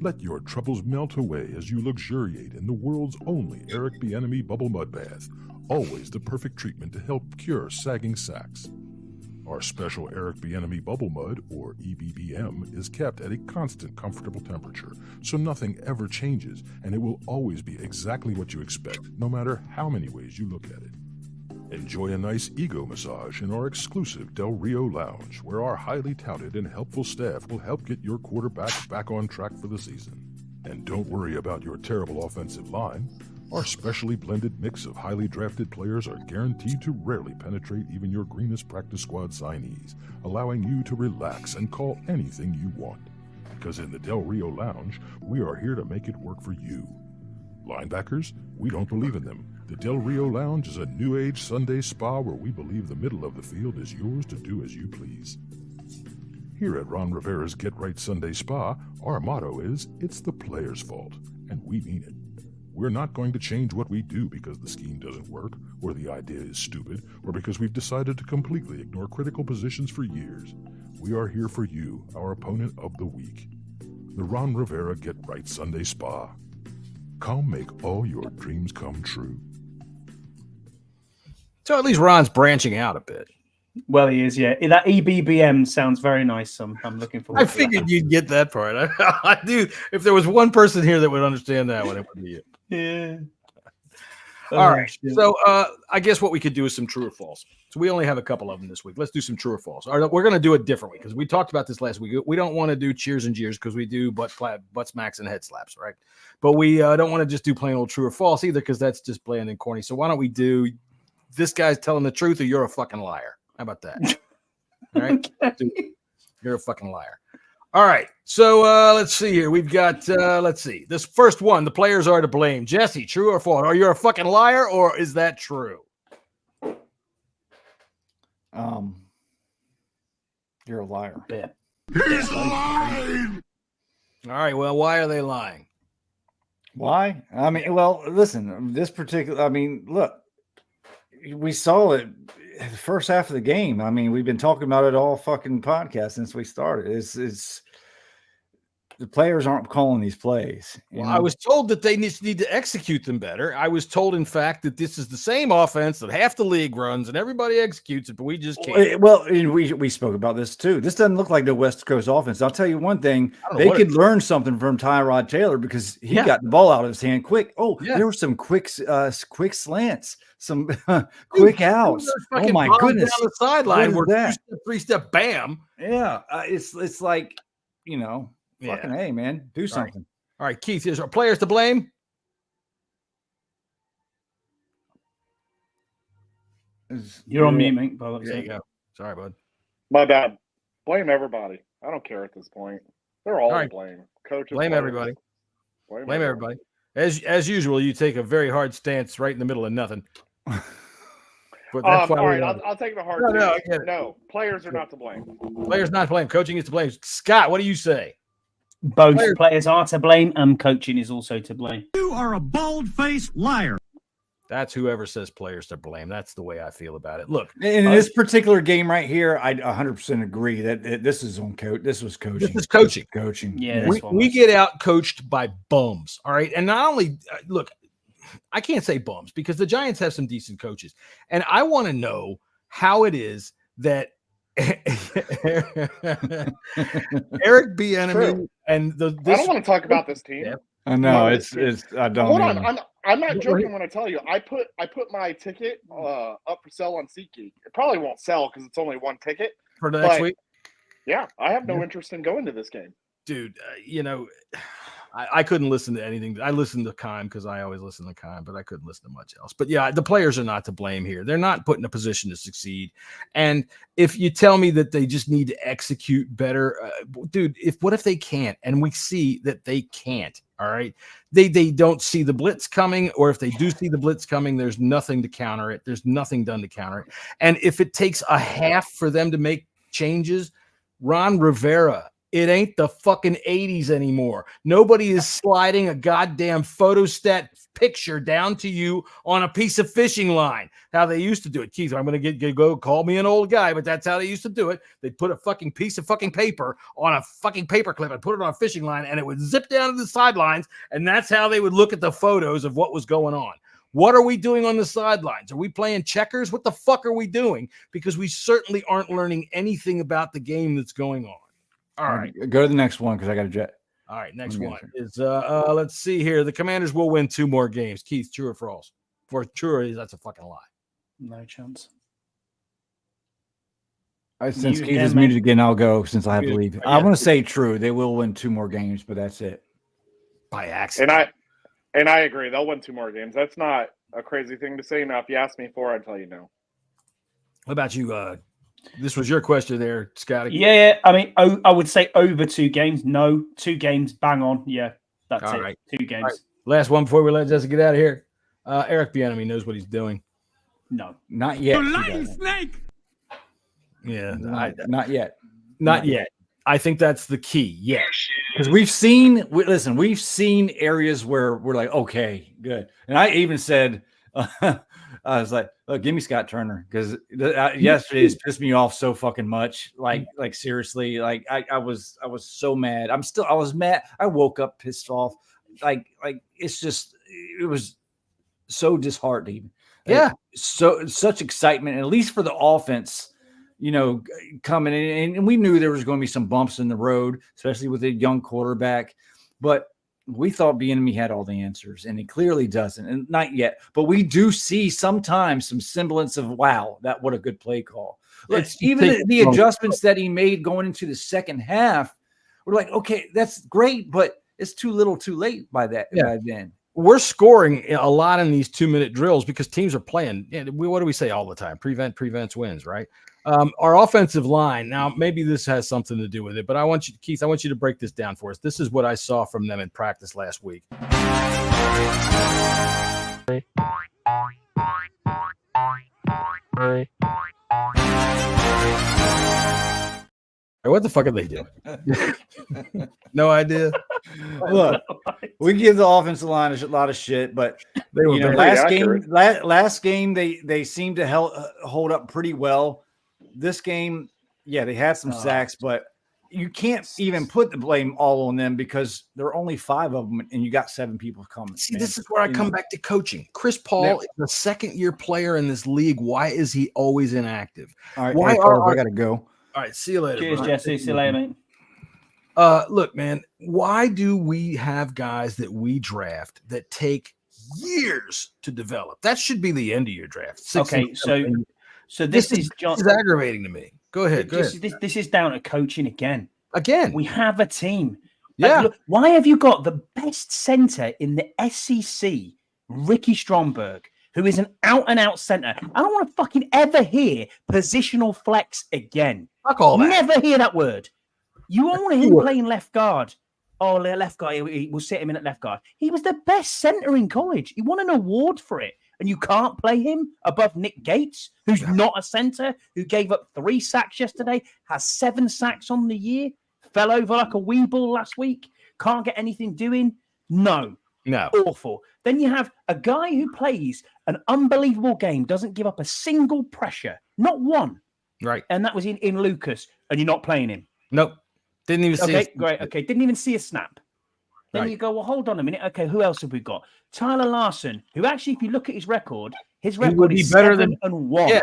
[SPEAKER 3] Let your troubles melt away as you luxuriate in the world's only Eric Bieniemy Bubble Mud Bath, always the perfect treatment to help cure sagging sacks. Our special Eric Bieniemy Bubble Mud, or EBBM, is kept at a constant comfortable temperature, so nothing ever changes, and it will always be exactly what you expect, no matter how many ways you look at it. Enjoy a nice ego massage in our exclusive Del Rio Lounge, where our highly touted and helpful staff will help get your quarterback back on track for the season. And don't worry about your terrible offensive line. Our specially blended mix of highly drafted players are guaranteed to rarely penetrate even your greenest practice squad signees, allowing you to relax and call anything you want. Because in the Del Rio Lounge, we are here to make it work for you. Linebackers? We don't believe in them. The Del Rio Lounge is a new age Sunday spa where we believe the middle of the field is yours to do as you please. Here at Ron Rivera's Get Right Sunday Spa, our motto is, it's the player's fault, and we mean it. We're not going to change what we do because the scheme doesn't work, or the idea is stupid, or because we've decided to completely ignore critical positions for years. We are here for you, our opponent of the week. The Ron Rivera Get Right Sunday Spa. Come make all your dreams come true.
[SPEAKER 7] So at least Ron's branching out a bit.
[SPEAKER 9] Well, he is, yeah. That EBBM sounds very nice. I'm looking forward to that.
[SPEAKER 7] I figured you'd get that part. I do. If there was one person here that would understand that one, it would be you.
[SPEAKER 9] Yeah.
[SPEAKER 7] All right. So I guess what we could do is some true or false. So we only have a couple of them this week. Let's do some true or false. All right, we're going to do it differently because we talked about this last week. We don't want to do cheers and jeers because we do butt smacks and head slaps, right? But we don't want to just do plain old true or false either because that's just bland and corny. So why don't we do this guy's telling the truth or you're a fucking liar? How about that? All right. Okay. You're a fucking liar. All right. So let's see here. We've got, let's see. This first one, the players are to blame. Jesse, true or false? Are you a fucking liar or is that true?
[SPEAKER 8] You're a liar.
[SPEAKER 9] Yeah.
[SPEAKER 3] He's lying!
[SPEAKER 7] All right. Well, why are they lying?
[SPEAKER 8] Why? I mean, well, listen, this particular, I mean, look, we saw it the first half of the game. I mean, we've been talking about it all fucking podcast since we started. It's the players aren't calling these plays.
[SPEAKER 7] Well, I was told that they need to execute them better. I was told, in fact, that this is the same offense that half the league runs and everybody executes it, but we just can't.
[SPEAKER 8] Well, and we spoke about this too. This doesn't look like the West Coast offense. I'll tell you one thing: they could learn something from Tyrod Taylor because he got the ball out of his hand quick. Oh, there were some quick slants, some quick outs. Oh my goodness!
[SPEAKER 7] Down the sideline, where 2-step, 3-step, bam.
[SPEAKER 8] Yeah, it's like fucking hey, man, do something.
[SPEAKER 7] All right, Keith, is our players to blame?
[SPEAKER 9] You're on mute, mate.
[SPEAKER 7] There you go. Sorry, bud.
[SPEAKER 1] My bad. Blame everybody. I don't care at this point. They're all to blame. Coaches,
[SPEAKER 7] blame everybody. Blame everybody. As usual, you take a very hard stance right in the middle of nothing.
[SPEAKER 1] But that's all right, I'll take the hard. No, players are not to blame.
[SPEAKER 7] Players not to blame. Coaching is to blame. Scott, what do you say?
[SPEAKER 9] Both players are to blame, and coaching is also to blame.
[SPEAKER 2] You are a bald-faced liar.
[SPEAKER 7] That's whoever says players to blame. That's the way I feel about it. Look,
[SPEAKER 8] in this particular game right here, I 100% agree that this is on coach. This was coaching.
[SPEAKER 7] This is coaching.
[SPEAKER 8] Coaching.
[SPEAKER 9] Yeah,
[SPEAKER 7] we get out coached by bums. All right, and not only look, I can't say bums because the Giants have some decent coaches, and I want to know how it is that Eric Bieniemy and
[SPEAKER 1] I don't want to talk about this team.
[SPEAKER 7] Yeah.
[SPEAKER 8] I know it's I don't.
[SPEAKER 1] Hold on, I'm not joking when I tell you I put my ticket up for sale on SeatGeek. It probably won't sell because it's only one ticket
[SPEAKER 7] for the next week.
[SPEAKER 1] Yeah, I have no interest in going to this game,
[SPEAKER 7] dude. I couldn't listen to anything. I listened to Kime because I always listen to Kime, but I couldn't listen to much else. But yeah, the players are not to blame here. They're not put in a position to succeed. And if you tell me that they just need to execute better, dude, what if they can't? And we see that they can't. All right. They don't see the blitz coming, or if they do see the blitz coming, there's nothing to counter it. There's nothing done to counter it. And if it takes a half for them to make changes, Ron Rivera, it ain't the fucking 80s anymore. Nobody is sliding a goddamn photostat picture down to you on a piece of fishing line. How they used to do it. Keith, I'm going to go call me an old guy, but that's how they used to do it. They'd put a fucking piece of fucking paper on a fucking paper clip and put it on a fishing line, and it would zip down to the sidelines, and that's how they would look at the photos of what was going on. What are we doing on the sidelines? Are we playing checkers? What the fuck are we doing? Because we certainly aren't learning anything about the game that's going on. All right,
[SPEAKER 8] go to the next one because I got a jet.
[SPEAKER 7] All right, next one is let's see here. The Commanders will win 2 more games. Keith, true or false? For true, that's a fucking lie.
[SPEAKER 9] No chance.
[SPEAKER 8] Since Keith is muted again, I'll go since I have to leave. I want to say true. They will win 2 more games, but that's it.
[SPEAKER 7] By accident.
[SPEAKER 1] And I agree. They'll win 2 more games. That's not a crazy thing to say. Now, if you ask me for, I'd tell you no.
[SPEAKER 7] What about you? This was your question there, Scotty.
[SPEAKER 9] Yeah. I mean, I would say over 2 games. No, 2 games, bang on. Yeah, that's
[SPEAKER 7] all
[SPEAKER 9] it.
[SPEAKER 7] Right.
[SPEAKER 9] 2 games.
[SPEAKER 7] Right. Last one before we let Jesse get out of here. Eric Bieniemy knows what he's doing.
[SPEAKER 9] No,
[SPEAKER 8] not yet.
[SPEAKER 2] Lying snake.
[SPEAKER 7] Yeah,
[SPEAKER 8] not yet.
[SPEAKER 7] Not yet. I think that's the key. Yeah,
[SPEAKER 8] because we've seen areas where we're like, okay, good. And I even said, I was like, look, give me Scott Turner because yesterday has pissed me off so fucking much. Like seriously, like I was so mad. I was mad. I woke up pissed off. Like it was so disheartening.
[SPEAKER 7] Yeah.
[SPEAKER 8] Such excitement, at least for the offense, coming in. And we knew there was going to be some bumps in the road, especially with a young quarterback. But we thought Bieniemy had all the answers, and he clearly doesn't, and not yet. But we do see sometimes some semblance of, wow, what a good play call. Even the adjustments that he made going into the second half, we're like, okay, that's great, but it's too little too late by then.
[SPEAKER 7] We're scoring a lot in these 2-minute drills because teams are playing. What do we say all the time? Prevents wins, right? Our offensive line. Now, maybe this has something to do with it, but Keith, I want you to break this down for us. This is what I saw from them in practice last week. What the fuck are they doing? No idea.
[SPEAKER 8] Look, we give the offensive line a lot of shit, but
[SPEAKER 7] They were very
[SPEAKER 8] last game they seemed to hold up pretty well. This game, yeah, they had some sacks, but you can't even put the blame all on them because there are only 5 of them, and you got 7 people coming.
[SPEAKER 7] See, this is where I come back to coaching. Chris Paul is a second-year player in this league. Why is he always inactive?
[SPEAKER 8] All right, I got to go.
[SPEAKER 7] All right, see you later.
[SPEAKER 9] Cheers, Jesse. See you later, mate.
[SPEAKER 7] Look, man, why do we have guys that we draft that take years to develop? That should be the end of your draft. So this is aggravating to me. Go ahead.
[SPEAKER 9] This is down to coaching again.
[SPEAKER 7] We
[SPEAKER 9] have a team.
[SPEAKER 7] Yeah.
[SPEAKER 9] Look, why have you got the best center in the SEC, Ricky Stromberg, who is an out-and-out center? I don't want to fucking ever hear positional flex again.
[SPEAKER 7] Fuck all that.
[SPEAKER 9] Never hear that word. You want him playing left guard. Oh, left guard. We'll sit him in at left guard. He was the best center in college. He won an award for it. And you can't play him above Nick Gates, who's not a center, who gave up 3 sacks yesterday, has 7 sacks on the year, fell over like a weeble last week, can't get anything doing. No. Awful. Then you have a guy who plays an unbelievable game, doesn't give up a single pressure, not one.
[SPEAKER 7] Right.
[SPEAKER 9] And that was in Lucas, and you're not playing him.
[SPEAKER 7] Nope. Didn't even see
[SPEAKER 9] Okay, great. Okay, didn't even see a snap. Then you go, well, hold on a minute. Okay, who else have we got? Tyler Larson, who actually, if you look at his record is better than 7-1.
[SPEAKER 7] Yeah.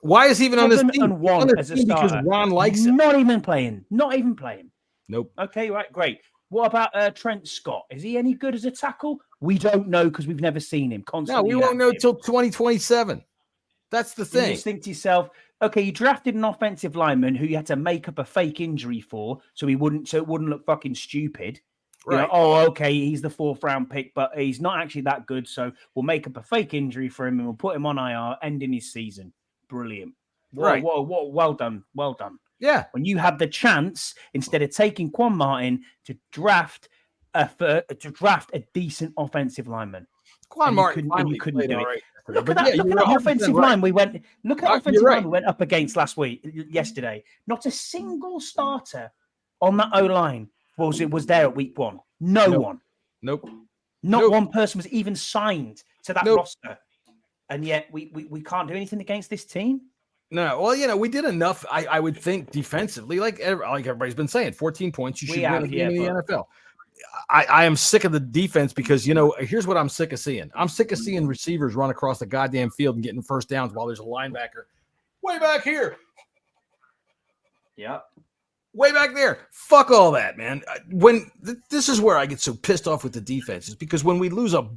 [SPEAKER 7] Why is he even on this team?
[SPEAKER 9] 7-1 as a starter.
[SPEAKER 7] Because Ron likes him.
[SPEAKER 9] Not even playing.
[SPEAKER 7] Nope.
[SPEAKER 9] Okay, right, great. What about Trent Scott? Is he any good as a tackle? We don't know because we've never seen him. Constantly
[SPEAKER 7] we won't know until 2027. That's the thing.
[SPEAKER 9] You just think to yourself, okay, you drafted an offensive lineman who you had to make up a fake injury for, so it wouldn't look fucking stupid. Right. Okay, he's the 4th round pick, but he's not actually that good, so we'll make up a fake injury for him and we'll put him on IR, ending his season. Brilliant.
[SPEAKER 7] Right.
[SPEAKER 9] Well done.
[SPEAKER 7] Yeah.
[SPEAKER 9] When you have the chance, instead of taking Quan Martin, to draft a decent offensive lineman.
[SPEAKER 7] Quan Martin,
[SPEAKER 9] you couldn't do it.
[SPEAKER 7] Right.
[SPEAKER 9] Look at that offensive line we went. Look at offensive line we went up against yesterday. Not a single starter on that O line was there at week 1. No one.
[SPEAKER 7] Nope.
[SPEAKER 9] Not one person was even signed to that roster, and yet we can't do anything against this team.
[SPEAKER 7] No, well, we did enough. I would think defensively, like everybody's been saying, 14 points. You should win a game in the NFL. I am sick of the defense because, here's what I'm sick of seeing. I'm sick of seeing receivers run across the goddamn field and getting first downs while there's a linebacker way back here.
[SPEAKER 9] Yeah.
[SPEAKER 7] Way back there. Fuck all that, man. This is where I get so pissed off with the defense is because when we lose a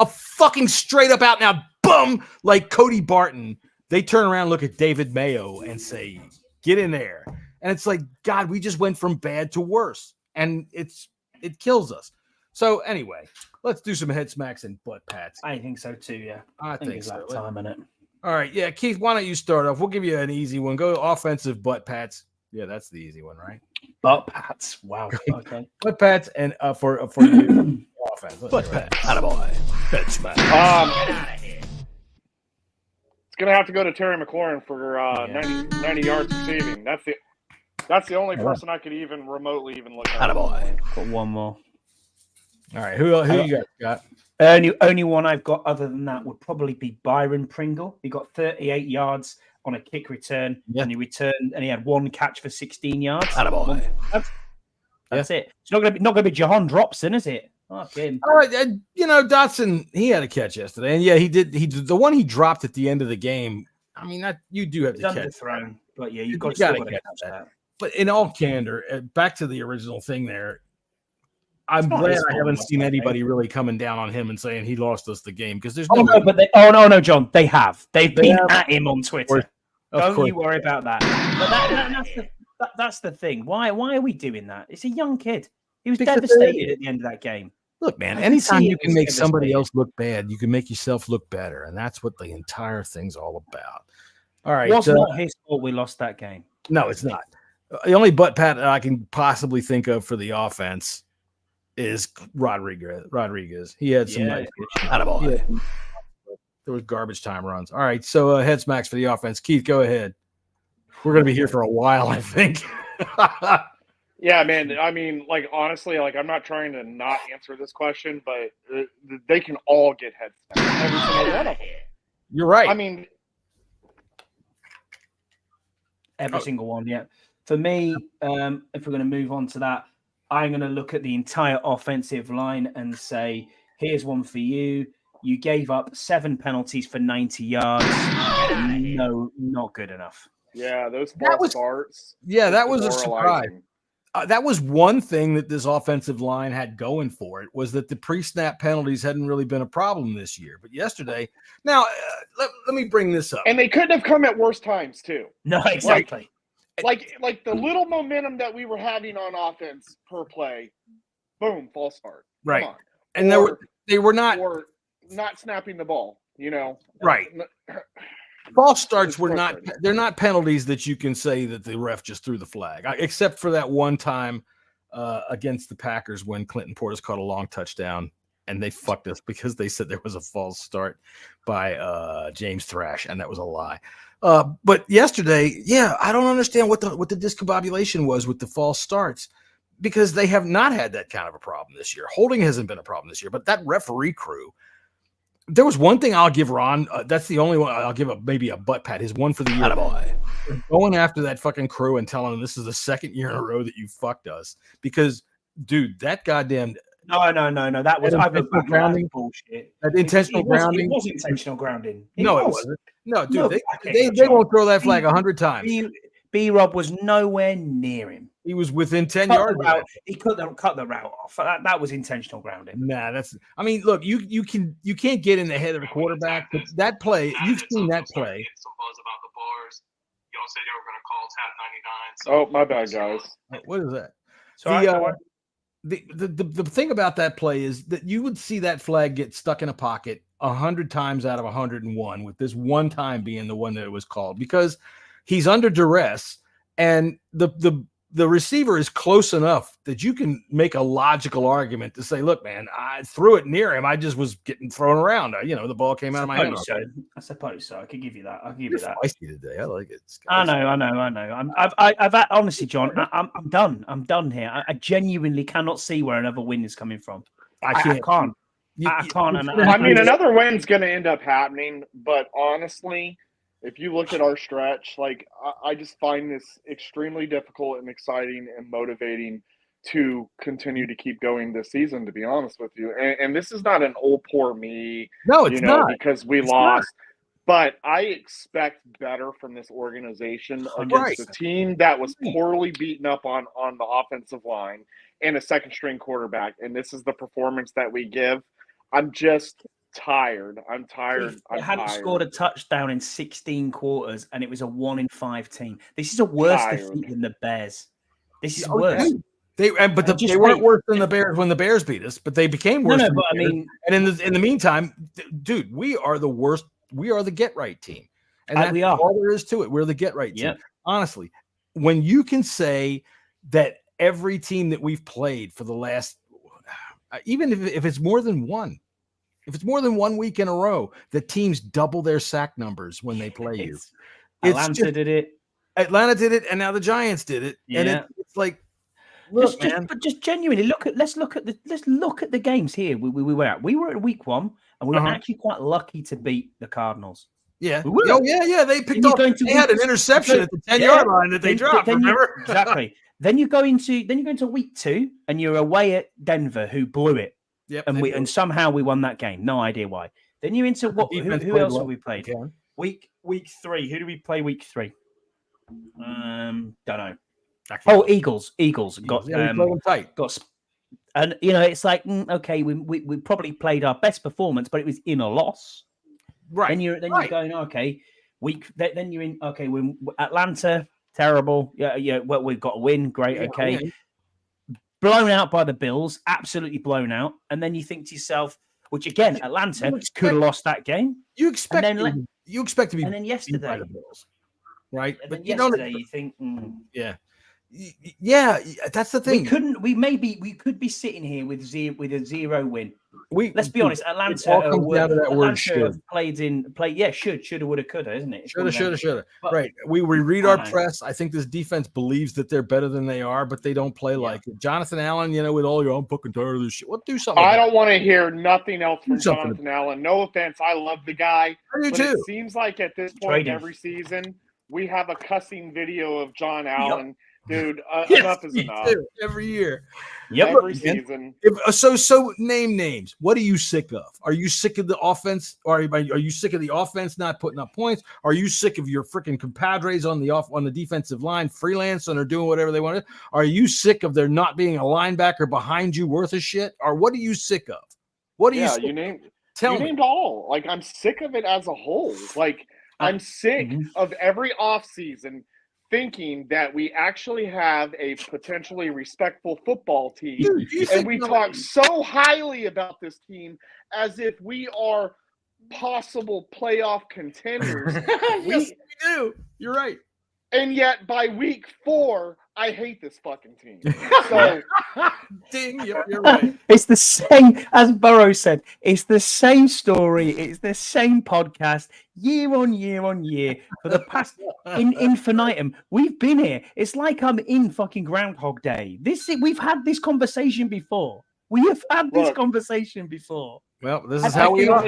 [SPEAKER 7] fucking straight up out now bum like Cody Barton, they turn around, look at David Mayo and say, get in there. And it's like, God, we just went from bad to worse. And it kills us. So anyway, let's do some head smacks and butt pats.
[SPEAKER 9] I think so too, yeah.
[SPEAKER 7] I think
[SPEAKER 9] it's
[SPEAKER 7] so.
[SPEAKER 9] that time, innit?
[SPEAKER 7] All right, yeah, Keith, why don't you start off? We'll give you an easy one. Go offensive butt pats. Yeah, that's the easy one, right?
[SPEAKER 9] Butt pats. Wow. Okay.
[SPEAKER 7] Butt pats and for you, offense.
[SPEAKER 2] Butt pat. Attaboy. Head smack.
[SPEAKER 1] Get out of here. It's gonna have to go to Terry McLaurin for 90 yards receiving. That's the only person I could even remotely look at.
[SPEAKER 2] Attaboy.
[SPEAKER 9] Got one more.
[SPEAKER 7] All right, who you got?
[SPEAKER 9] Only one I've got other than that would probably be Byron Pringle. He got 38 yards on a kick return, and he had 1 catch for 16 yards.
[SPEAKER 2] Attaboy.
[SPEAKER 9] That's it. It's not gonna be Jahan Dropson, is it? Okay.
[SPEAKER 7] All right, Dotson, he had a catch yesterday, and he did. The one he dropped at the end of the game. I mean, that you do have to catch
[SPEAKER 9] thrown, but yeah, you got
[SPEAKER 7] to catch that. But in all candor, back to the original thing there. I'm glad I haven't seen anybody really coming down on him and saying he lost us the game because there's
[SPEAKER 9] no, John, they have. They've been at him on Twitter. Don't you worry about that. But that's the thing. Why are we doing that? It's a young kid. He was devastated at the end of that game.
[SPEAKER 7] Look, man, anytime you can make somebody else look bad, you can make yourself look better. And that's what the entire thing's all about. All right.
[SPEAKER 9] It's not his fault we lost that game.
[SPEAKER 7] No, it's not. The only butt pat I can possibly think of for the offense is Rodriguez. He had some nice
[SPEAKER 2] attaboy.
[SPEAKER 7] There was garbage time runs. All right, so head smacks for the offense. Keith, go ahead. We're going to be here for a while, I think.
[SPEAKER 1] Yeah, man. I mean, like, honestly, like, I'm not trying to not answer this question, but they can all get head smacked. Every single one of them.
[SPEAKER 7] You're right.
[SPEAKER 1] I mean,
[SPEAKER 9] every single one. Yeah. For me, if we're going to move on to that, I'm going to look at the entire offensive line and say, here's one for you. You gave up 7 penalties for 90 yards. No, not good enough.
[SPEAKER 1] Yeah, those false starts.
[SPEAKER 7] Yeah, that was a surprise. That was one thing that this offensive line had going for it, was that the pre-snap penalties hadn't really been a problem this year. But yesterday, now let me bring this up.
[SPEAKER 1] And they couldn't have come at worse times too.
[SPEAKER 9] No, exactly.
[SPEAKER 1] Like the little momentum that we were having on offense per play, boom, false start.
[SPEAKER 7] Right.
[SPEAKER 1] Come on.
[SPEAKER 7] And they were not
[SPEAKER 1] snapping the ball, you know.
[SPEAKER 7] Right. False starts they're not penalties that you can say that the ref just threw the flag, except for that one time against the Packers when Clinton Portis caught a long touchdown and they fucked us because they said there was a false start by James Thrash, and that was a lie. But yesterday, I don't understand what the discombobulation was with the false starts, because they have not had that kind of a problem this year. Holding hasn't been a problem this year, but that referee crew. There was one thing I'll give Ron. That's the only one I'll give maybe a butt pat. His one for the year.
[SPEAKER 2] Attaboy.
[SPEAKER 7] Going after that fucking crew and telling them this is the second year in a row that you fucked us. Because, dude, that goddamn.
[SPEAKER 9] No. That was
[SPEAKER 7] intentional grounding
[SPEAKER 9] bullshit.
[SPEAKER 7] That intentional grounding.
[SPEAKER 9] It was intentional grounding.
[SPEAKER 7] It wasn't. No, dude, they won't throw that flag 100 times.
[SPEAKER 9] B-Rob was nowhere near him.
[SPEAKER 7] He was within 10 yards.
[SPEAKER 9] He cut the route off. That was intentional grounding.
[SPEAKER 7] Nah, I mean, look, you can't get in the head of the quarterback, but that play, you've seen that play.
[SPEAKER 10] Some buzz about the bars. Y'all said y'all were going to call tap 99.
[SPEAKER 1] Oh, my bad, guys.
[SPEAKER 7] What is that?
[SPEAKER 9] Sorry,
[SPEAKER 7] the thing about that play is that you would see that flag get stuck in a pocket 100 times out of 101, with this one time being the one that it was called, because he's under duress and the receiver is close enough that you can make a logical argument to say, look, man, I threw it near him. I just was getting thrown around. The ball came out of my hand.
[SPEAKER 9] I suppose so. I could give you that. I'll give you that.
[SPEAKER 7] Feisty today. I like it.
[SPEAKER 9] I know. I've honestly, John, I'm done. I'm done here. I genuinely cannot see where another win is coming from. I can't. I can't.
[SPEAKER 1] I mean, another win's going to end up happening, but honestly, if you look at our stretch, like, I just find this extremely difficult and exciting and motivating to continue to keep going this season, to be honest with you. And this is not an "oh, poor me,"
[SPEAKER 7] no, it's not,
[SPEAKER 1] because we lost. But I expect better from this organization against a team that was poorly beaten up on the offensive line and a second-string quarterback. And this is the performance that we give. I'm just tired. I'm tired.
[SPEAKER 9] They hadn't scored a touchdown in 16 quarters, and it was a 1-5 team. This is a worse defeat than the Bears. This is worse.
[SPEAKER 7] They weren't worse than the Bears when the Bears beat us, but they became worse.
[SPEAKER 9] No, but I mean,
[SPEAKER 7] and in the meantime, dude, we are the worst. We are the get right team, and that's all there is to it. We're the get right team. Honestly, when you can say that every team that we've played for the last, even if it's more than one. If it's more than 1 week in a row, the teams double their sack numbers when they play you.
[SPEAKER 9] Atlanta did it.
[SPEAKER 7] Atlanta did it, and now the Giants did it. Yeah. And it's like, look,
[SPEAKER 9] just genuinely let's look at the games here. We were at. We were at week 1, and we were actually quite lucky to beat the Cardinals.
[SPEAKER 7] Yeah. They picked up. They had an interception at the 10-yard line that they dropped. Remember?
[SPEAKER 9] Exactly. Then you go into week 2, and you're away at Denver, who blew it.
[SPEAKER 7] Yep,
[SPEAKER 9] and somehow we won that game. No idea why. Then you're into what? Who else have we played? Week 3. Who do we play week 3? Don't know. Oh, Eagles. Got
[SPEAKER 7] tight.
[SPEAKER 9] And it's like okay, we probably played our best performance, but it was in a loss.
[SPEAKER 7] Right.
[SPEAKER 9] Then you're going okay. Then you're in okay. We're Atlanta, terrible. Yeah. Well, we've got a win. Great. Okay. Yeah. Blown out by the Bills, absolutely blown out. And then you think to yourself, which again, Atlanta could have lost that game.
[SPEAKER 7] You expect to be.
[SPEAKER 9] And then yesterday,
[SPEAKER 7] by the Bills, right?
[SPEAKER 9] But yesterday, you think,
[SPEAKER 7] yeah, that's the thing.
[SPEAKER 9] We could be sitting here with a 0 win. Let's be honest. Atlanta
[SPEAKER 7] all comes down to that word should.
[SPEAKER 9] Shoulda, woulda, coulda, isn't it?
[SPEAKER 7] Shoulda. Right. We read our press. I think this defense believes that they're better than they are, but they don't play like it. Jonathan Allen, with all your, I'm fucking tired of this shit. Well, do something.
[SPEAKER 1] I don't want to hear nothing else from Jonathan Allen. No offense. I love the guy.
[SPEAKER 7] I do too.
[SPEAKER 1] It seems like at this point every season, we have a cussing video of John Allen. Yep. Dude, enough is enough.
[SPEAKER 7] Too. Every year.
[SPEAKER 1] Yep. Every season.
[SPEAKER 7] So name names. What are you sick of? Are you sick of the offense? Or are you sick of the offense not putting up points? Are you sick of your freaking compadres on the defensive line freelance and are doing whatever they want to? Are you sick of there not being a linebacker behind you worth of shit? Or what are you sick of? What are you sick
[SPEAKER 1] of? You named all. Like, I'm sick of it as a whole. Like, I'm sick of every offseason thinking that we actually have a potentially respectful football team. Dude, and we talk so highly about this team as if we are possible playoff contenders.
[SPEAKER 7] Yes, we do. You're right.
[SPEAKER 1] And yet by week 4, I hate this fucking team. So,
[SPEAKER 7] ding, you're right.
[SPEAKER 9] It's the same, as Burrow said, it's the same story. It's the same podcast year on year on year for the past infinitum. We've been here. It's like I'm in fucking Groundhog Day. We've had this conversation before. We have had this conversation before.
[SPEAKER 7] Well, this is how we are.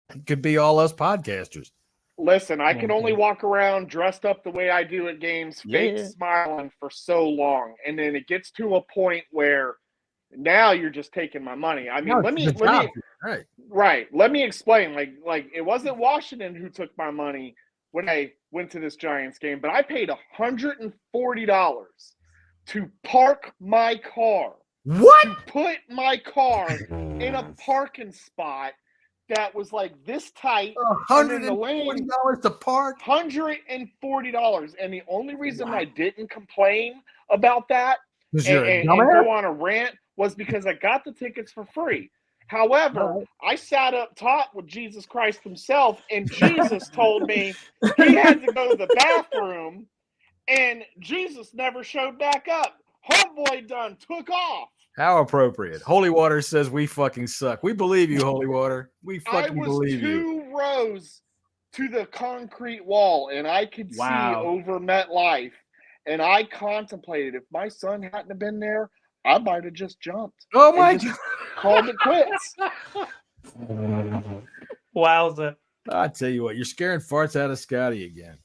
[SPEAKER 7] It could be all us podcasters.
[SPEAKER 1] Listen, I can only walk around dressed up the way I do at games, fake smiling for so long. And then it gets to a point where now you're just taking my money. I mean, let me explain. Like it wasn't Washington who took my money when I went to this Giants game, but I paid $140 to park my car.
[SPEAKER 7] What?
[SPEAKER 1] To put my car in a parking spot that was like this tight.
[SPEAKER 7] $140 to park?
[SPEAKER 1] $140. And the only reason I didn't complain about that and go on a rant was because I got the tickets for free. However, I sat up top with Jesus Christ himself, and Jesus told me he had to go to the bathroom, and Jesus never showed back up. Homeboy done took off.
[SPEAKER 7] How appropriate. Holy Water says we fucking suck. We believe you, Holy Water. We fucking believe you.
[SPEAKER 1] 2 rows to the concrete wall, and I could see over MetLife. And I contemplated, if my son hadn't have been there, I might have just jumped.
[SPEAKER 7] Oh, my God.
[SPEAKER 1] Called it quits.
[SPEAKER 9] Wowza.
[SPEAKER 7] I tell you what, you're scaring farts out of Scotty again.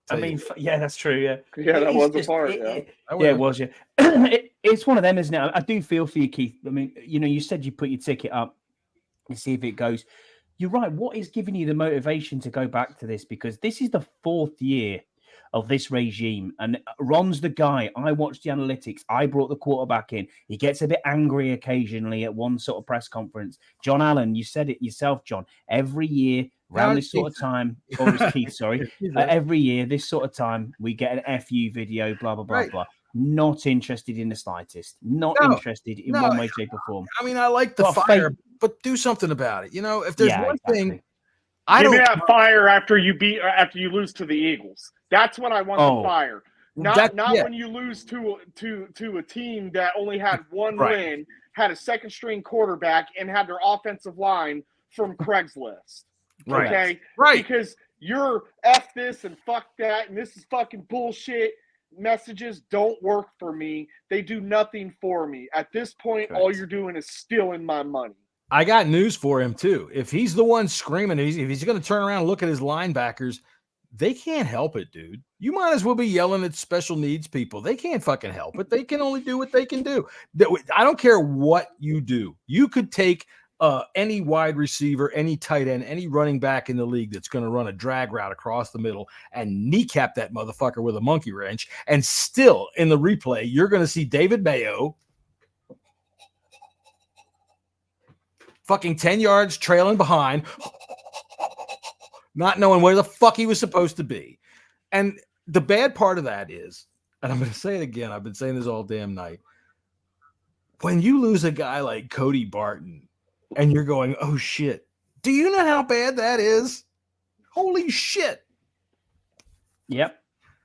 [SPEAKER 9] I mean, yeah, that's true. Yeah,
[SPEAKER 1] that was a part.
[SPEAKER 9] It was. Yeah, it's one of them, isn't it? I do feel for you, Keith. I mean, you said you put your ticket up and see if it goes. You're right. What is giving you the motivation to go back to this? Because this is the 4th year of this regime, and Ron's the guy. I watched the analytics. I brought the quarterback in. He gets a bit angry occasionally at one sort of press conference. John Allen, you said it yourself, John. Every year. Around this sort of time, or it was Keith, sorry. Every year, this sort of time, we get an FU video, blah, blah, blah, blah. Not interested in the slightest. Not interested in one way, shape, or form.
[SPEAKER 7] I mean, I like the fire, but do something about it. If there's one thing,
[SPEAKER 1] Give me that fire after you lose to the Eagles. That's when I want the fire. Not when you lose to a team that only had one win, had a second string quarterback, and had their offensive line from Craigslist.
[SPEAKER 7] Right.
[SPEAKER 1] Okay.
[SPEAKER 7] Right.
[SPEAKER 1] Because you're F this and fuck that, and this is fucking bullshit. Messages don't work for me. They do nothing for me. At this point, all you're doing is stealing my money.
[SPEAKER 7] I got news for him too. If he's the one screaming, if he's going to turn around and look at his linebackers, they can't help it, dude. You might as well be yelling at special needs people. They can't fucking help it. They can only do what they can do. I don't care what you do. You could take any wide receiver, any tight end, any running back in the league that's going to run a drag route across the middle and kneecap that motherfucker with a monkey wrench. And still in the replay, you're going to see David Mayo fucking 10 yards trailing behind, not knowing where the fuck he was supposed to be. And the bad part of that is, and I'm going to say it again, I've been saying this all damn night. When you lose a guy like Cody Barton, and you're going, oh, shit. Do you know how bad that is? Holy shit.
[SPEAKER 9] Yep.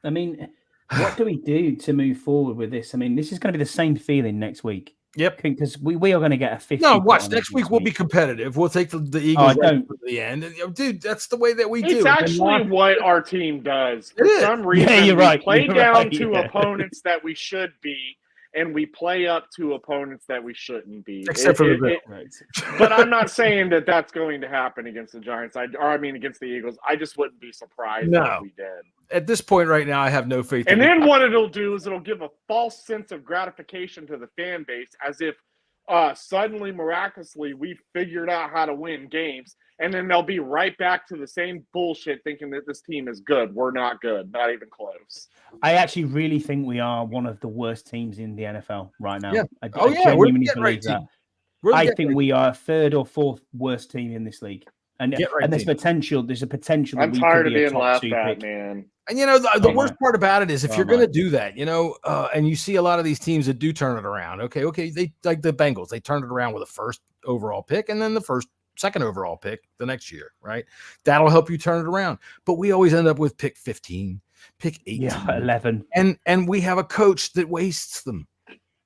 [SPEAKER 9] I mean, what do we do to move forward with this? I mean, this is going to be the same feeling next week.
[SPEAKER 7] Yep.
[SPEAKER 9] Because we are going to get a 50.
[SPEAKER 7] No, watch. Next week we'll be competitive. We'll take the Eagles right to the end. And, dude, that's the way that we do.
[SPEAKER 1] It's actually what our team does. For some reason,
[SPEAKER 9] you're
[SPEAKER 1] we
[SPEAKER 9] right.
[SPEAKER 1] play
[SPEAKER 9] You're
[SPEAKER 1] down
[SPEAKER 9] right,
[SPEAKER 1] to
[SPEAKER 9] yeah.
[SPEAKER 1] opponents that we should be, and we play up to opponents that we shouldn't be.
[SPEAKER 7] Except for the
[SPEAKER 1] But I'm not saying that that's going to happen against the Giants. I mean, against the Eagles. I just wouldn't be surprised if we did.
[SPEAKER 7] At this point right now, I have no faith.
[SPEAKER 1] And then what it'll do is it'll give a false sense of gratification to the fan base, as if suddenly, miraculously, we figured out how to win games, and then they'll be right back to the same bullshit, thinking that this team is good. We're not good, not even close.
[SPEAKER 9] I actually really think we are one of the worst teams in the NFL right now.
[SPEAKER 7] Yeah.
[SPEAKER 9] I
[SPEAKER 7] genuinely
[SPEAKER 9] believe that. I think we are third or fourth worst team in this league. And there's potential. There's a potential. That
[SPEAKER 1] I'm
[SPEAKER 9] we
[SPEAKER 1] tired
[SPEAKER 9] could
[SPEAKER 1] of
[SPEAKER 9] be a
[SPEAKER 1] being
[SPEAKER 9] top
[SPEAKER 1] laughed
[SPEAKER 9] 2
[SPEAKER 1] at,
[SPEAKER 9] pick.
[SPEAKER 1] man.
[SPEAKER 7] And the worst part about it is if you're going to do that, and you see a lot of these teams that do turn it around. Okay, they like the Bengals. They turned it around with a first overall pick and then the second overall pick the next year, right? That'll help you turn it around. But we always end up with pick 15, pick 18,
[SPEAKER 9] 11,
[SPEAKER 7] and we have a coach that wastes them.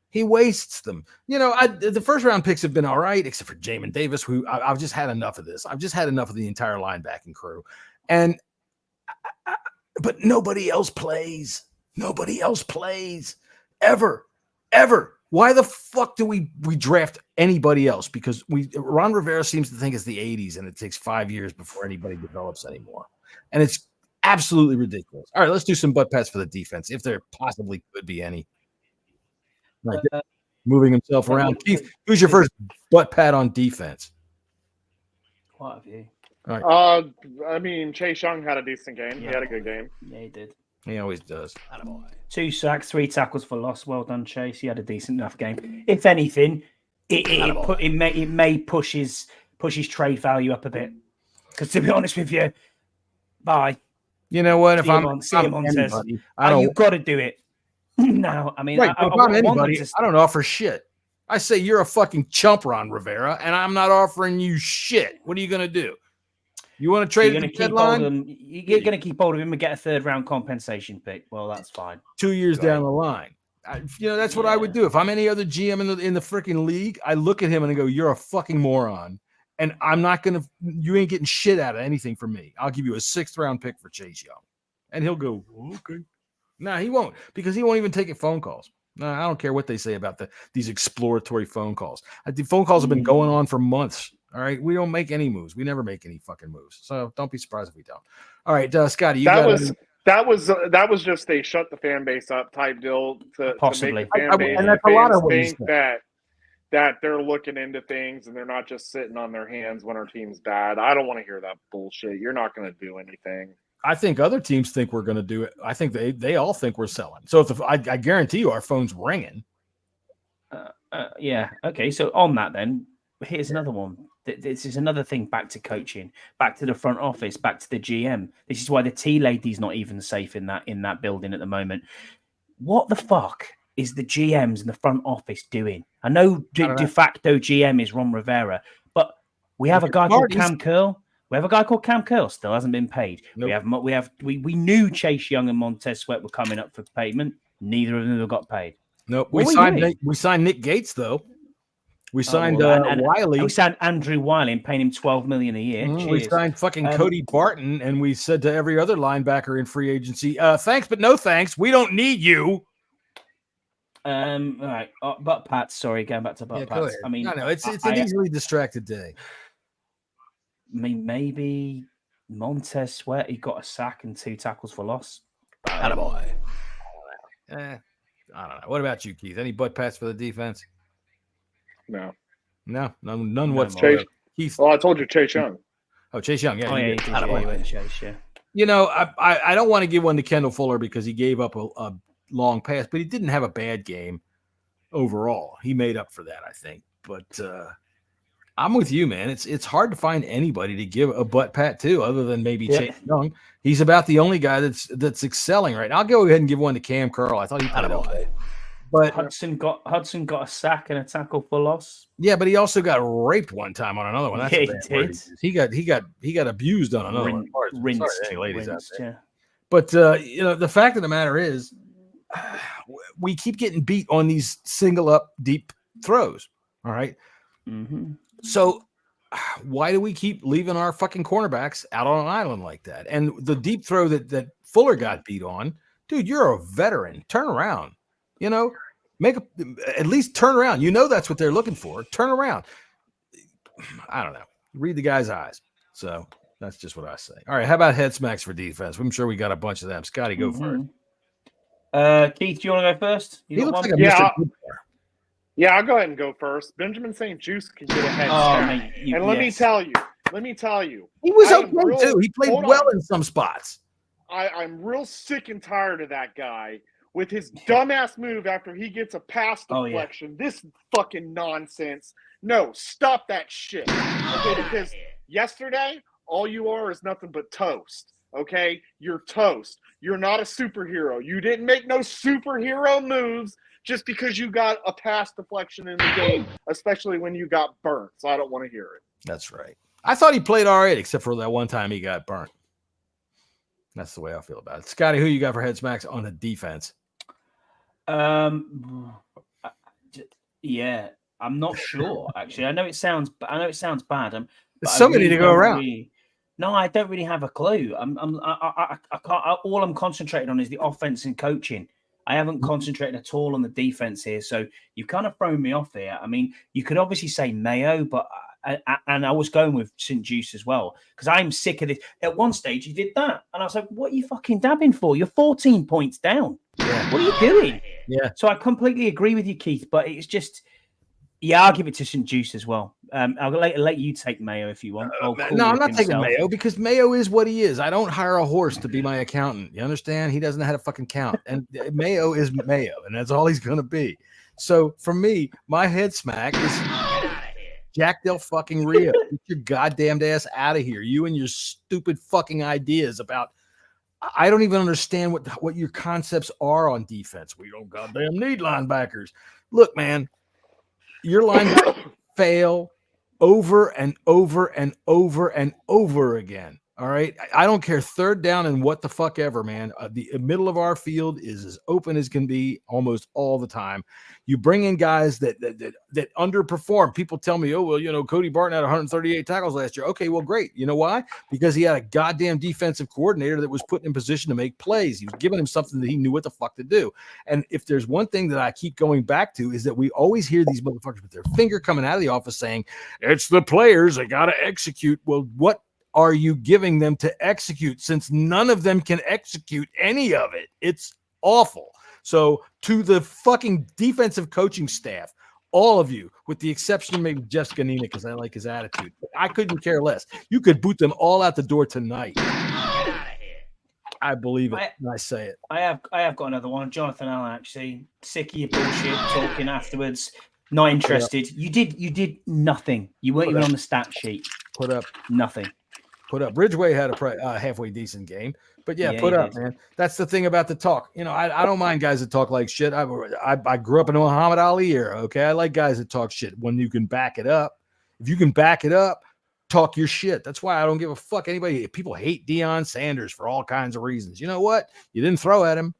[SPEAKER 7] He wastes them. The first round picks have been all right, except for Jamin Davis, who I've just had enough of this. I've just had enough of the entire linebacking crew. But nobody else plays. Nobody else plays. Ever. Why the fuck do we draft anybody else? Because Ron Rivera seems to think it's the 80s and it takes 5 years before anybody develops anymore. And it's absolutely ridiculous. All right, let's do some butt pats for the defense, if there possibly could be any. Right, moving himself around. Keith, who's your first butt pat on defense?
[SPEAKER 9] Quite a few.
[SPEAKER 7] All right.
[SPEAKER 1] I mean, Chase Young had a decent game.
[SPEAKER 9] Yeah.
[SPEAKER 1] He had a good game.
[SPEAKER 9] Yeah, he did.
[SPEAKER 7] He always does.
[SPEAKER 9] 2 sacks, 3 tackles for loss. Well done, Chase. He had a decent enough game. If anything, it may push his trade value up a bit. Because to be honest with you, bye.
[SPEAKER 7] You know what? If I'm
[SPEAKER 9] anybody, you've got to do it. No, I mean,
[SPEAKER 7] right, if I'm anybody, I don't offer shit. I say you're a fucking chump, Ron Rivera, and I'm not offering you shit. What are you going to do? You want to trade the deadline?
[SPEAKER 9] You're going to keep hold of him and get a 3rd round compensation pick. Well, that's fine.
[SPEAKER 7] 2 years down the line. That's what I would do. If I'm any other GM in the freaking league, I look at him and I go, you're a fucking moron. And I'm not going to, you ain't getting shit out of anything from me. I'll give you a 6th round pick for Chase Young. And he'll go, okay. No, he won't, because he won't even take phone calls. No, I don't care what they say about these exploratory phone calls. The phone calls have been going on for months. All right, we don't make any moves. We never make any fucking moves. So don't be surprised if we don't. All right, Scotty,
[SPEAKER 1] that was just a shut the fan base up type deal to make the fan base.
[SPEAKER 7] And that's a lot of what
[SPEAKER 1] think that they're looking into things and they're not just sitting on their hands when our team's bad. I don't want to hear that bullshit. You're not going to do anything.
[SPEAKER 7] I think other teams think we're going to do it. I think they all think we're selling. So I guarantee you our phone's ringing.
[SPEAKER 9] Yeah. Okay. So on that, then here's another one. This is another thing back to coaching, back to the front office, back to the GM. This is why the tea lady's not even safe in that building at the moment. What the fuck is the GMs in the front office doing? I know de facto GM is Ron Rivera, but we have a guy called Cam Curl. We have a guy called Cam Curl, still hasn't been paid. Nope. We knew Chase Young and Montez Sweat were coming up for payment. Neither of them have got paid.
[SPEAKER 7] Nope. We signed Nick Gates though. We signed Wiley.
[SPEAKER 9] We signed Andrew Wiley and paying him $12 million a year.
[SPEAKER 7] We signed fucking Cody Barton, and we said to every other linebacker in free agency, "Thanks, but no thanks. We don't need you."
[SPEAKER 9] All right, butt pats. Sorry, going back to butt pats. I mean,
[SPEAKER 7] no, it's an easily distracted day.
[SPEAKER 9] I mean, maybe Montez Sweat, he got a sack and 2 tackles for loss.
[SPEAKER 2] Attaboy.
[SPEAKER 7] I don't know. What about you, Keith? Any butt pats for the defense?
[SPEAKER 1] No,
[SPEAKER 7] none whatsoever.
[SPEAKER 1] Keith. Well, I told you Chase Young.
[SPEAKER 7] Oh, Chase Young. Yeah,
[SPEAKER 9] he Chase, yeah.
[SPEAKER 7] I don't want to give one to Kendall Fuller because he gave up a long pass, but he didn't have a bad game overall. He made up for that, I think. But I'm with you, man. It's hard to find anybody to give a butt pat to other than maybe Chase Young. He's about the only guy that's excelling right now. I'll go ahead and give one to Cam Curl. I thought he played okay. But
[SPEAKER 9] Hudson got a sack and a tackle for loss.
[SPEAKER 7] Yeah, but he also got raped one time on another one. That's
[SPEAKER 9] he did.
[SPEAKER 7] He got abused on another one.
[SPEAKER 9] Rinsed,
[SPEAKER 7] ladies out there.
[SPEAKER 9] Yeah.
[SPEAKER 7] But the fact of the matter is, we keep getting beat on these single up deep throws. All right.
[SPEAKER 9] Mm-hmm.
[SPEAKER 7] So why do we keep leaving our fucking cornerbacks out on an island like that? And the deep throw that Fuller got beat on, dude, you're a veteran. Turn around. At least turn around. That's what they're looking for. Turn around. I don't know. Read the guy's eyes. So that's just what I say. All right. How about head smacks for defense? I'm sure we got a bunch of them. Scotty, go first.
[SPEAKER 9] Keith, do you want to go first?
[SPEAKER 7] He looks like a Mr. Goodbar.
[SPEAKER 1] Yeah, I'll go ahead and go first. Benjamin St. Juice can get a head smack. And let me tell you.
[SPEAKER 7] He was okay too. He played well in some spots.
[SPEAKER 1] I'm real sick and tired of that guy with his dumbass move after he gets a pass deflection. This fucking nonsense. No, stop that shit. Okay, because yesterday, all you are is nothing but toast. Okay? You're toast. You're not a superhero. You didn't make no superhero moves just because you got a pass deflection in the game, especially when you got burnt. So I don't want to hear it.
[SPEAKER 7] That's right. I thought he played all right, except for that one time he got burnt. That's the way I feel about it. Scotty, who you got for head smacks on the defense?
[SPEAKER 9] Yeah, I'm not sure. Actually, I know it sounds bad.
[SPEAKER 7] There's so many to go around.
[SPEAKER 9] No, I don't really have a clue. I can't. All I'm concentrating on is the offense and coaching. I haven't concentrated at all on the defense here, so you've kind of thrown me off here. I mean, you could obviously say Mayo, but I was going with St. Juice as well because I'm sick of this. At one stage, he did that, and I was like, "What are you fucking dabbing for? You're 14 points down.
[SPEAKER 7] Yeah.
[SPEAKER 9] What are you doing?"
[SPEAKER 7] Yeah.
[SPEAKER 9] So I completely agree with you, Keith, but it's just. Yeah, I'll give it to St. Juice as well. I'll let you take Mayo if you want.
[SPEAKER 7] No, I'm not taking Mayo because Mayo is what he is. I don't hire a horse to be my accountant. You understand? He doesn't know how to fucking count. And Mayo is Mayo, and that's all he's going to be. So for me, my head smack is Jack Del fucking Rio. Get your goddamn ass out of here. You and your stupid fucking ideas about I don't even understand what your concepts are on defense. We don't goddamn need linebackers. Look, man. Your linebackers fail over and over and over and over again. All right. I don't care. Third down and what the fuck ever, man. The middle of our field is as open as can be almost all the time. You bring in guys that underperform. People tell me, oh, well, Cody Barton had 138 tackles last year. Okay, well, great. You know why? Because he had a goddamn defensive coordinator that was put in position to make plays. He was giving him something that he knew what the fuck to do. And if there's one thing that I keep going back to is that we always hear these motherfuckers with their finger coming out of the office saying, it's the players. They got to execute. Well, what are you giving them to execute since none of them can execute any of it? It's awful. So to the fucking defensive coaching staff, all of you, with the exception of maybe Jeff Scanina, because I like his attitude, I couldn't care less. You could boot them all out the door tonight. I believe it. I say it.
[SPEAKER 9] I have got another one. Jonathan Allen, actually. Sick of your bullshit talking afterwards. Not interested. You did nothing. You weren't even on the stat sheet.
[SPEAKER 7] Put up
[SPEAKER 9] nothing.
[SPEAKER 7] Put up. Ridgeway had a halfway decent game, but yeah, put up, man. That's the thing about the talk. I don't mind guys that talk like shit. I grew up in a Muhammad Ali era. Okay, I like guys that talk shit when you can back it up. If you can back it up, talk your shit. That's why I don't give a fuck anybody. People hate Deion Sanders for all kinds of reasons. You know what? You didn't throw at him.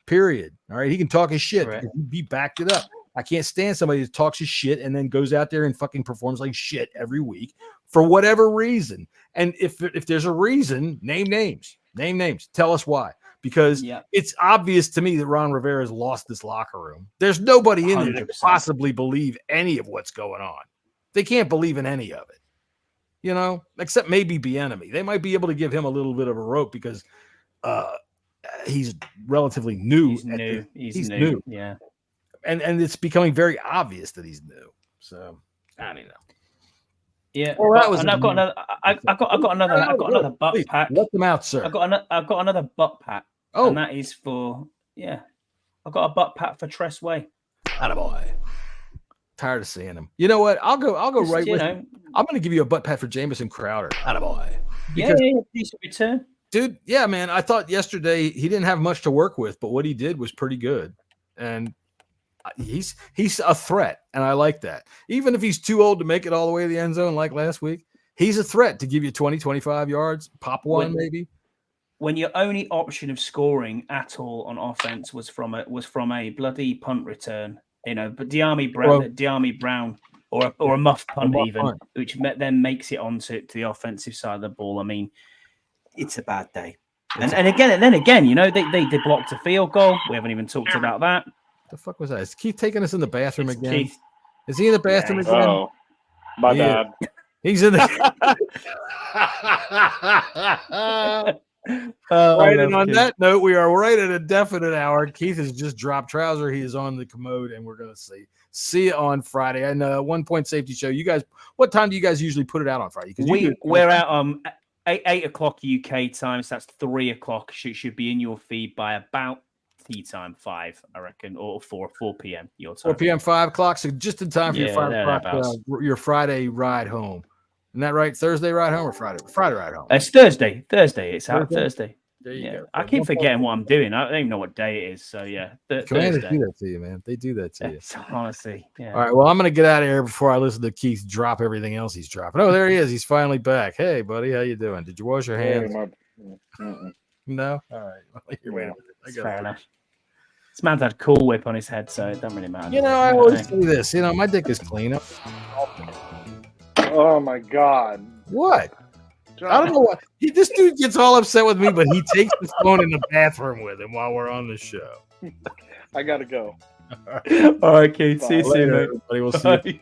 [SPEAKER 7] Period. All right, he can talk his shit. Right. He backed it up. I can't stand somebody that talks his shit and then goes out there and fucking performs like shit every week for whatever reason. And if there's a reason, name names. Tell us why. Because it's obvious to me that Ron Rivera's lost this locker room. There's nobody in there that could possibly believe any of what's going on. They can't believe in any of it, except maybe Bieniemy. They might be able to give him a little bit of a rope because he's relatively new.
[SPEAKER 9] He's new. Yeah.
[SPEAKER 7] And it's becoming very obvious that he's new. So I don't know.
[SPEAKER 9] Yeah, well, I've got another butt pack.
[SPEAKER 7] Let them out, sir.
[SPEAKER 9] I've got another butt pack. Oh, and that is for I've got a butt pack for Tress Way.
[SPEAKER 2] Attaboy.
[SPEAKER 7] Tired of seeing him. You know what? I'll go right with you. I'm going to give you a butt pat for Jamison Crowder.
[SPEAKER 2] Attaboy.
[SPEAKER 9] Decent return,
[SPEAKER 7] dude. Yeah, man. I thought yesterday he didn't have much to work with, but what he did was pretty good, and he's a threat, and I like that. Even if he's too old to make it all the way to the end zone like last week, he's a threat to give you 20, 25 yards, pop one maybe.
[SPEAKER 9] when your only option of scoring at all on offense was from a bloody punt return, but Diami Brown or a muff punt which then makes it onto the offensive side of the ball. I mean, it's a bad day. And again, they blocked a field goal. We haven't even talked about that.
[SPEAKER 7] The fuck was that? Is Keith taking us in the bathroom again? Keith. Is he in the bathroom again?
[SPEAKER 1] Oh, my bad.
[SPEAKER 7] He's in the. And on that note, we are right at a definite hour. Keith has just dropped trouser. He is on the commode, and we're going to see you on Friday. And 1 Point Safety Show. You guys, what time do you guys usually put it out on Friday?
[SPEAKER 9] We're out 8 o'clock UK time, so that's 3 o'clock. Should be in your feed by about tea time 5, I reckon, or 4 p.m. your time.
[SPEAKER 7] 4 p.m. 5 o'clock. So just in time for your 5 o'clock, your Friday ride home. Isn't that right? Thursday ride home or Friday? Friday ride home.
[SPEAKER 9] It's Thursday. It's out Thursday. There you go. I keep forgetting what I'm doing. I don't even know what day it is. So yeah,
[SPEAKER 7] Commanders do that to you, man. They do that to you.
[SPEAKER 9] Honestly, yeah.
[SPEAKER 7] All right. Well, I'm going to get out of here before I listen to Keith drop everything else he's dropping. Oh, there he is. He's finally back. Hey, buddy, how you doing? Did you wash your hands? No. All right. Well, wait a minute.
[SPEAKER 9] Fair enough. This man's had Cool Whip on his head, so it doesn't really matter.
[SPEAKER 7] I always say this. My dick is clean.
[SPEAKER 1] Oh my God.
[SPEAKER 7] What? I don't know what this dude gets all upset with me, but he takes his phone in the bathroom with him while we're on the show.
[SPEAKER 1] I gotta go.
[SPEAKER 9] All right, Keith. See you soon, mate.
[SPEAKER 7] Everybody. We'll see you.